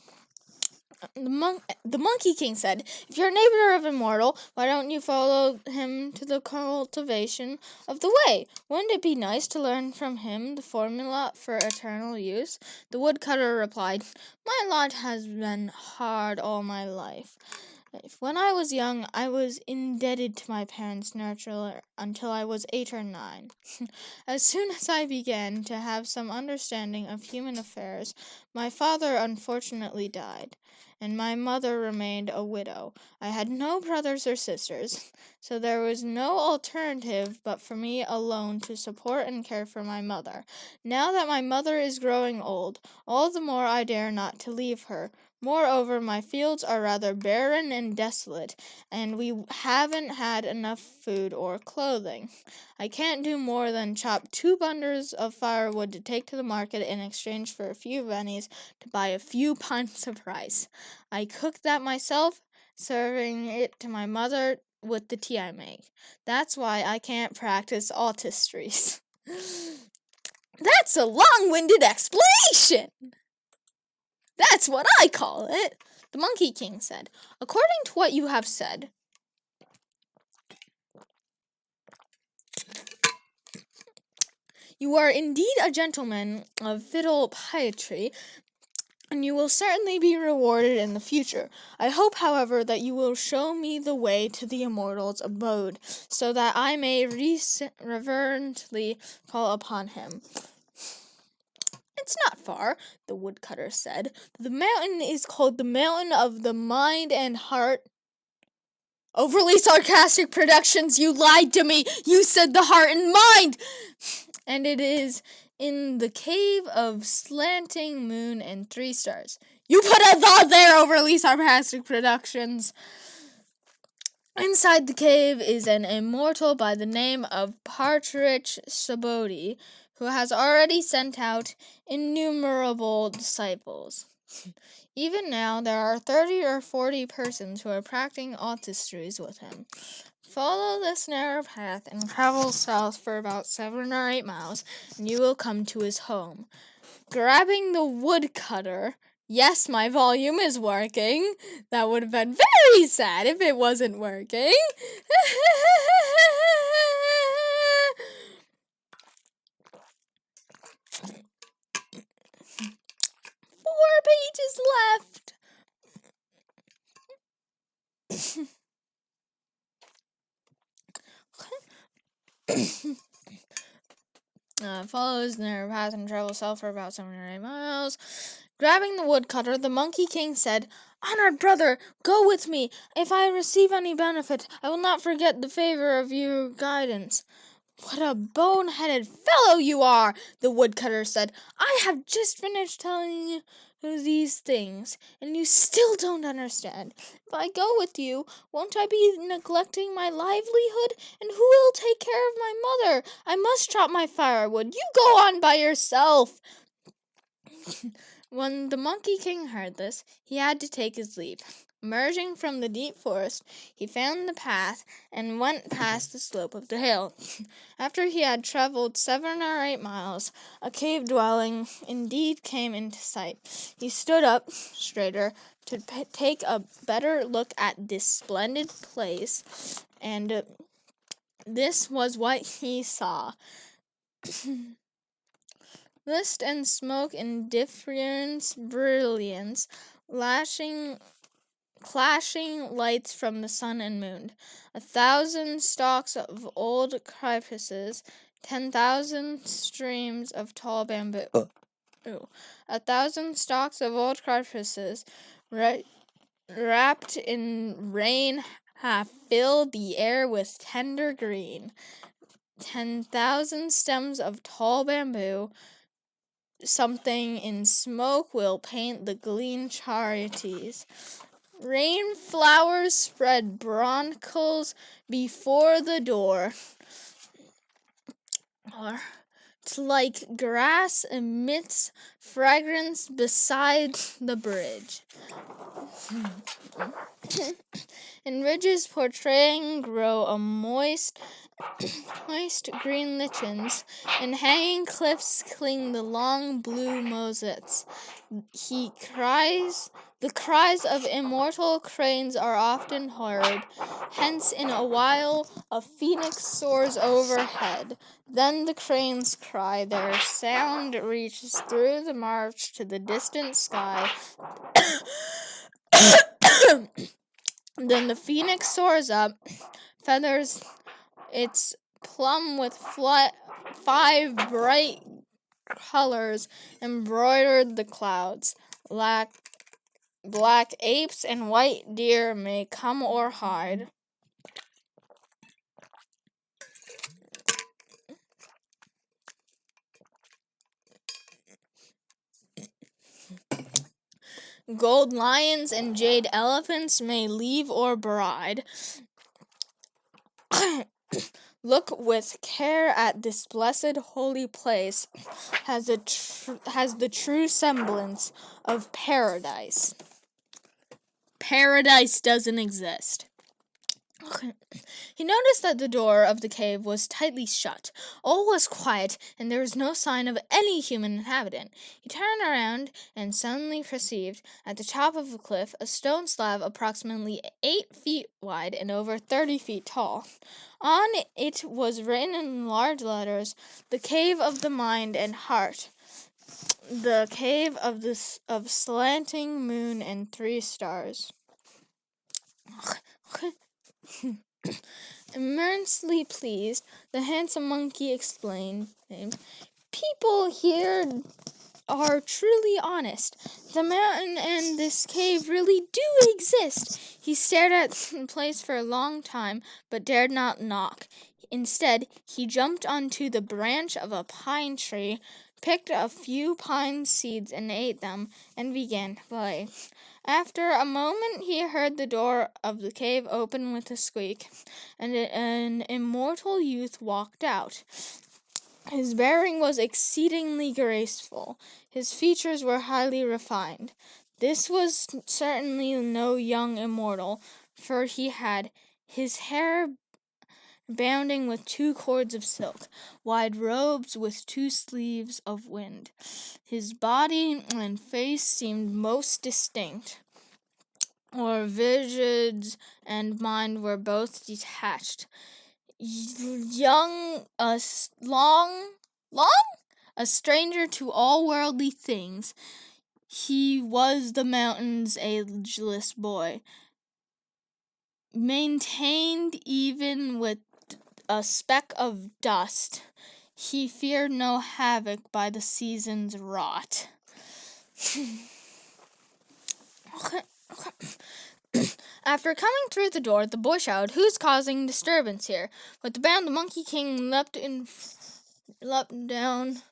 The Monkey King said, "If you're a neighbor of Immortal, why don't you follow him to the cultivation of the way? Wouldn't it be nice to learn from him the formula for eternal use?" The woodcutter replied, "My lot has been hard all my life. When I was young, I was indebted to my parents' nurture until I was 8 or 9. As soon as I began to have some understanding of human affairs, my father unfortunately died, and my mother remained a widow. I had no brothers or sisters, so there was no alternative but for me alone to support and care for my mother. Now that my mother is growing old, all the more I dare not to leave her. Moreover, my fields are rather barren and desolate, and we haven't had enough food or clothing. I can't do more than chop 2 bundles of firewood to take to the market in exchange for a few pennies to buy a few pints of rice. I cook that myself, serving it to my mother with the tea I make. That's why I can't practice autistries." That's a long-winded explanation! "That's what I call it," the Monkey King said. "According to what you have said, you are indeed a gentleman of fiddle piety, and you will certainly be rewarded in the future. I hope, however, that you will show me the way to the immortal's abode, so that I may reverently call upon him." "It's not far," the woodcutter said. "The mountain is called the Mountain of the Mind and Heart." "Overly sarcastic productions, you lied to me! You said the heart and mind!" "And it is in the cave of Slanting Moon and 3 Stars." "You put a thought there, Overly Sarcastic Productions!" "Inside the cave is an immortal by the name of Partridge Saboti, who has already sent out innumerable disciples. Even now, there are 30 or 40 persons who are practicing autistries with him. Follow this narrow path and travel south for about 7 or 8 miles, and you will come to his home." Grabbing the woodcutter, yes, my volume is working. That would have been very sad if it wasn't working. 4 pages left. Follows the narrow path and travels south for about 7 or 8 miles. Grabbing the woodcutter, the Monkey King said, "Honored brother, go with me. If I receive any benefit, I will not forget the favor of your guidance." "What a bone-headed fellow you are!" the woodcutter said. "I have just finished telling these things, and you still don't understand. If I go with you, won't I be neglecting my livelihood? And who will take care of my mother? I must chop my firewood. You go on by yourself." When the Monkey King heard this, he had to take his leave. Emerging from the deep forest, he found the path and went past the slope of the hill. After he had traveled 7 or 8 miles, a cave dwelling indeed came into sight. He stood up straighter to take a better look at this splendid place, and this was what he saw. Mist and smoke in different brilliance, clashing lights from the sun and moon. 1,000 stalks of old cypresses, 10,000 streams of tall bamboo. 1,000 stalks of old cypresses, wrapped in rain, have filled the air with tender green. 10,000 stems of tall bamboo, something in smoke, will paint the gleam charities. Rain flowers spread broncos before the door, or like grass emits fragrance beside the bridge. In ridges portraying grow a moist green lichens, and hanging cliffs cling the long blue mosets. The cries of immortal cranes are often heard. Hence, in a while, a phoenix soars overhead. Then the cranes cry. Their sound reaches through the march to the distant sky. Then the phoenix soars up, feathers its plum with 5 bright colors embroidered the clouds. Black apes and white deer may come or hide. Gold lions and jade elephants may leave or bride. Look with care at this blessed holy place, has the true semblance of paradise. Paradise doesn't exist. He noticed that the door of the cave was tightly shut. All was quiet, and there was no sign of any human inhabitant. He turned around and suddenly perceived, at the top of the cliff, a stone slab approximately 8 feet wide and over 30 feet tall. On it was written in large letters, "The Cave of the Mind and Heart. The Cave of Slanting Moon and 3 Stars." Immensely pleased, the handsome monkey explained, "People here are truly honest. The mountain and this cave really do exist." He stared at the place for a long time, but dared not knock. Instead, he jumped onto the branch of a pine tree, picked a few pine seeds and ate them, and began to play. After a moment, he heard the door of the cave open with a squeak, and an immortal youth walked out. His bearing was exceedingly graceful. His features were highly refined. This was certainly no young immortal, for he had his hair bounding with 2 cords of silk, wide robes with 2 sleeves of wind. His body and face seemed most distinct, or visage and mind were both detached. Young, a stranger to all worldly things, he was the mountain's ageless boy, maintained even with a speck of dust. He feared no havoc by the season's rot. After coming through the door, the boy shouted, "Who's causing disturbance here?" With the bound, the Monkey King leapt down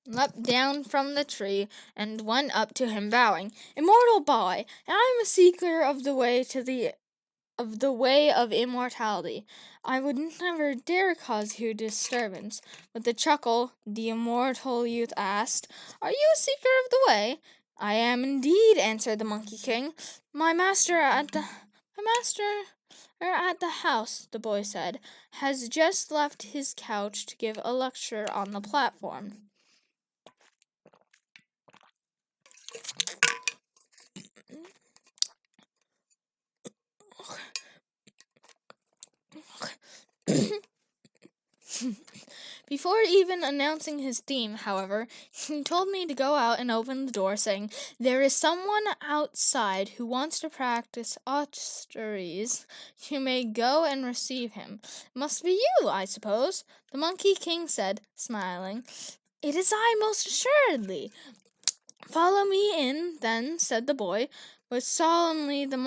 leapt down from the tree and went up to him, bowing. "Immortal boy, I am a seeker of the way of immortality. I would never dare cause you disturbance." With a chuckle, the immortal youth asked, "Are you a seeker of the way?" "I am indeed," answered the Monkey King. My master at the house," the boy said, "has just left his couch to give a lecture on the platform." Before even announcing his theme, however, he told me to go out and open the door, saying, "There is someone outside who wants to practice austerities. You may go and receive him." "Must be you, I suppose," the Monkey King said, smiling. "It is I, most assuredly." "Follow me in, then," said the boy, with solemnity.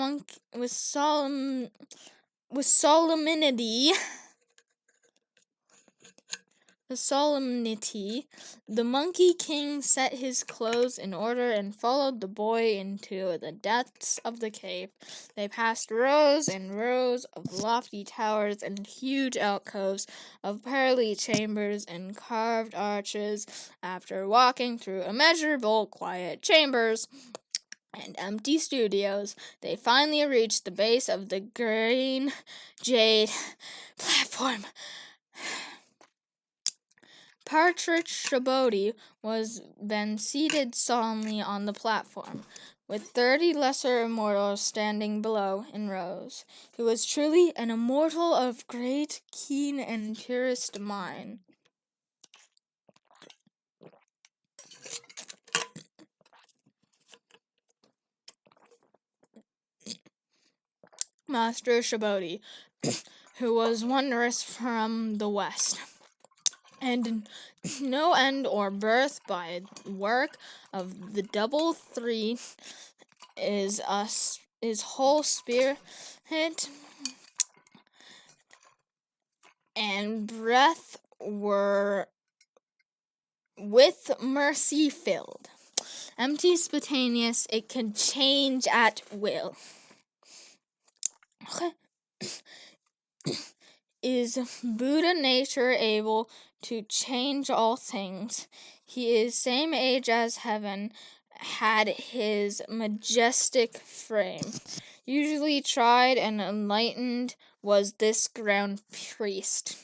The Monkey King set his clothes in order and followed the boy into the depths of the cave. They passed rows and rows of lofty towers and huge alcoves, of pearly chambers and carved arches. After walking through immeasurable quiet chambers and empty studios, they finally reached the base of the green jade platform. Partridge Shabodi was then seated solemnly on the platform, with 30 lesser immortals standing below in rows. He was truly an immortal of great, keen, and purest mind. Master Shabodi, who was wondrous from the west, and no end or birth by work of the double three, is whole spirit and breath were with mercy filled. Empty, spontaneous, it could change at will. Is Buddha nature able to change all things? He is same age as heaven, had his majestic frame. Usually tried and enlightened was this ground priest.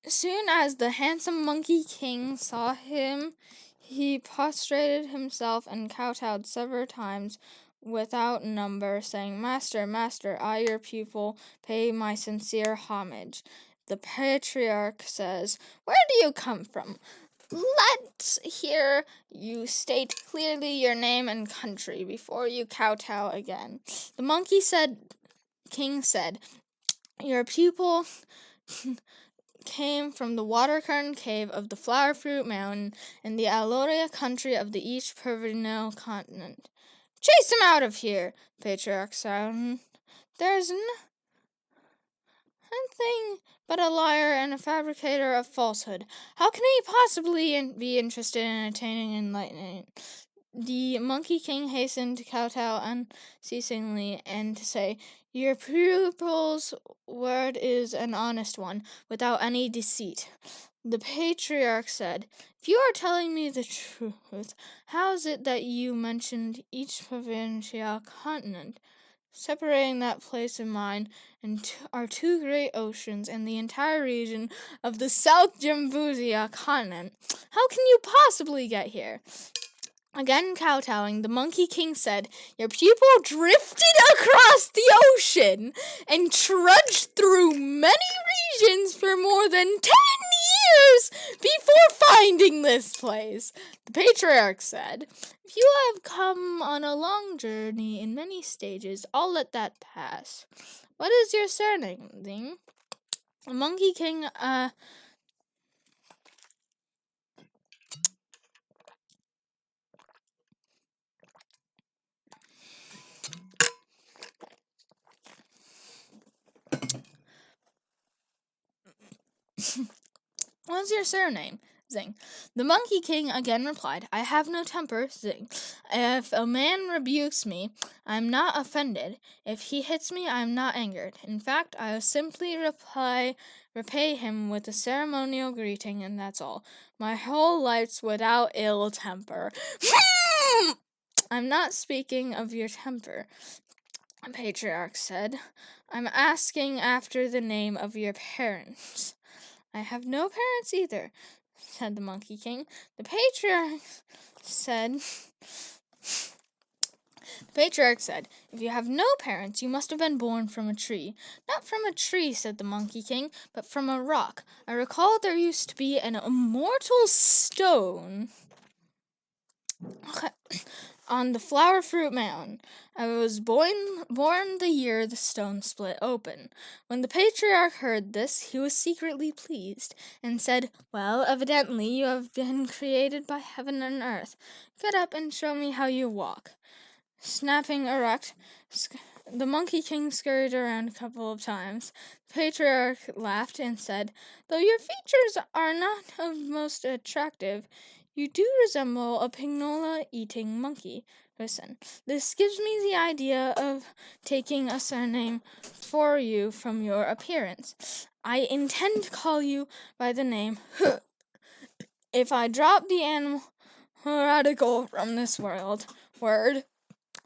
Soon as the handsome Monkey King saw him, he prostrated himself and kowtowed several times without number, saying, "Master, master, I, your pupil, pay my sincere homage." The patriarch says, "Where do you come from? Let's hear you state clearly your name and country before you kowtow again." The King said, "Your pupil came from the water-current cave of the Flower Fruit Mountain in the Aloria country of the East Pervino continent." "Chase him out of here," the patriarch shouted. "There's nothing but a liar and a fabricator of falsehood. How can he possibly be interested in attaining enlightenment?" The Monkey King hastened to kowtow unceasingly and to say, "Your pupil's word is an honest one, without any deceit." The patriarch said, "If you are telling me the truth, how is it that you mentioned each provincial continent? Separating that place of mine and are two great oceans and the entire region of the South Jambusia continent. How can you possibly get here?" Again kowtowing, the Monkey King said, "Your pupil drifted across the ocean and trudged through many regions for more than 10 years before finding this place." The patriarch said, "If you have come on a long journey in many stages, I'll let that pass. What is your surname?" The Monkey King What's your surname? Zing. The Monkey King again replied, I have no temper. Zing. If a man rebukes me, I am not offended. If he hits me, I am not angered. In fact, I will simply repay him with a ceremonial greeting, and that's all. My whole life's without ill temper. I'm not speaking of your temper, the patriarch said. I'm asking after the name of your parents. I have no parents either, said the Monkey King. The patriarch said, if you have no parents, you must have been born from a tree. Not from a tree, said the Monkey King, but from a rock. I recall there used to be an immortal stone on the Flower Fruit Mountain. I was born the year the stone split open. When the patriarch heard this, he was secretly pleased, and said, Well, evidently you have been created by heaven and earth. Get up and show me how you walk. Snapping erect, the Monkey King scurried around a couple of times. The patriarch laughed and said, Though your features are not of most attractive, you do resemble a pignola-eating monkey. Listen, this gives me the idea of taking a surname for you from your appearance. I intend to call you by the name If I drop the animal radical from this word,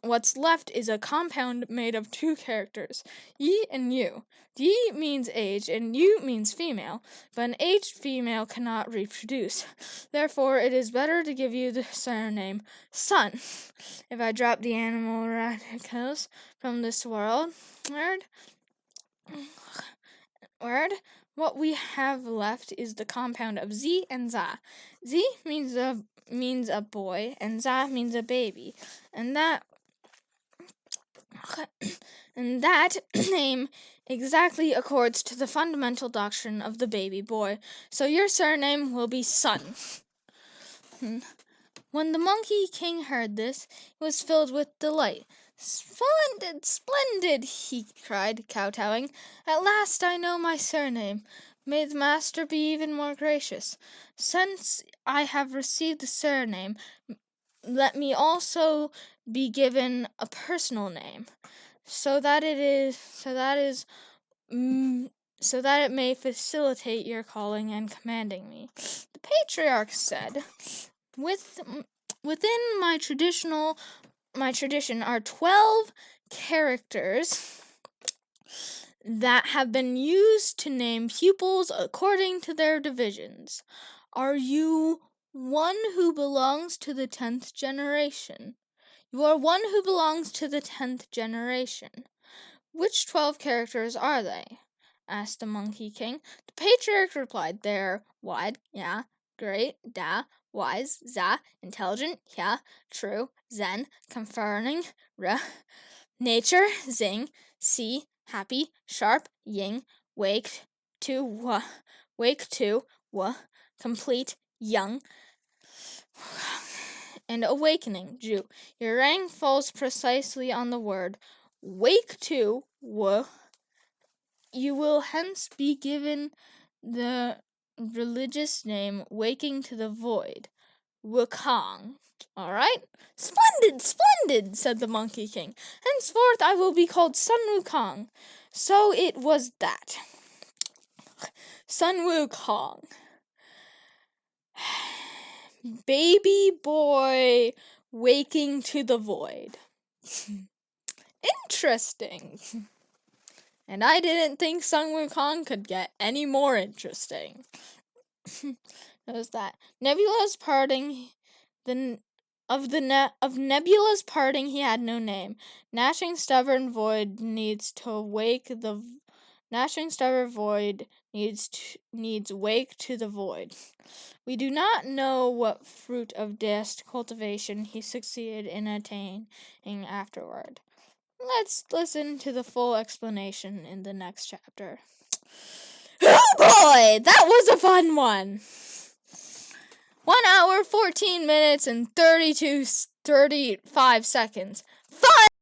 what's left is a compound made of two characters, ye and you. Ye means age, and you means female, but an aged female cannot reproduce. Therefore, it is better to give you the surname Son. If I drop the animal radicals from this word, what we have left is the compound of Z and Za. Z means a boy, and Za means a baby, and that name exactly accords to the fundamental doctrine of the baby boy. So your surname will be Son. When the Monkey King heard this, he was filled with delight. Splendid, splendid, he cried, kowtowing. At last I know my surname. May the master be even more gracious. Since I have received the surname, let me also be given a personal name, so that it may facilitate your calling and commanding me. The patriarch said, Within my tradition are 12 characters that have been used to name pupils according to their divisions. Are you one who belongs to the 10th generation? You are one who belongs to the 10th generation. Which 12 characters are they? Asked the Monkey King. The patriarch replied, They're wide, yeah, great, da, wise, za, intelligent, yeah, true, zen, conferring, re, nature, zing, si, happy, sharp, ying, wake to, wa, complete, young, and awakening, Jew. Your rank falls precisely on the word wake to, wa. You will hence be given the religious name Waking to the Void, Wukong. All right? Splendid, splendid, said the Monkey King. Henceforth I will be called Sun Wukong. So it was that. Sun Wukong. Baby boy waking to the void. Interesting. And I didn't think Sun Wukong could get any more interesting. Notice that. Nebula's parting, of Nebula's parting, he had no name. Gnashing stubborn void needs wake to the void. We do not know what fruit of dust cultivation he succeeded in attaining afterward. Let's listen to the full explanation in the next chapter. Oh boy, that was a fun one! 1 hour, 14 minutes, and 35 seconds. Fun!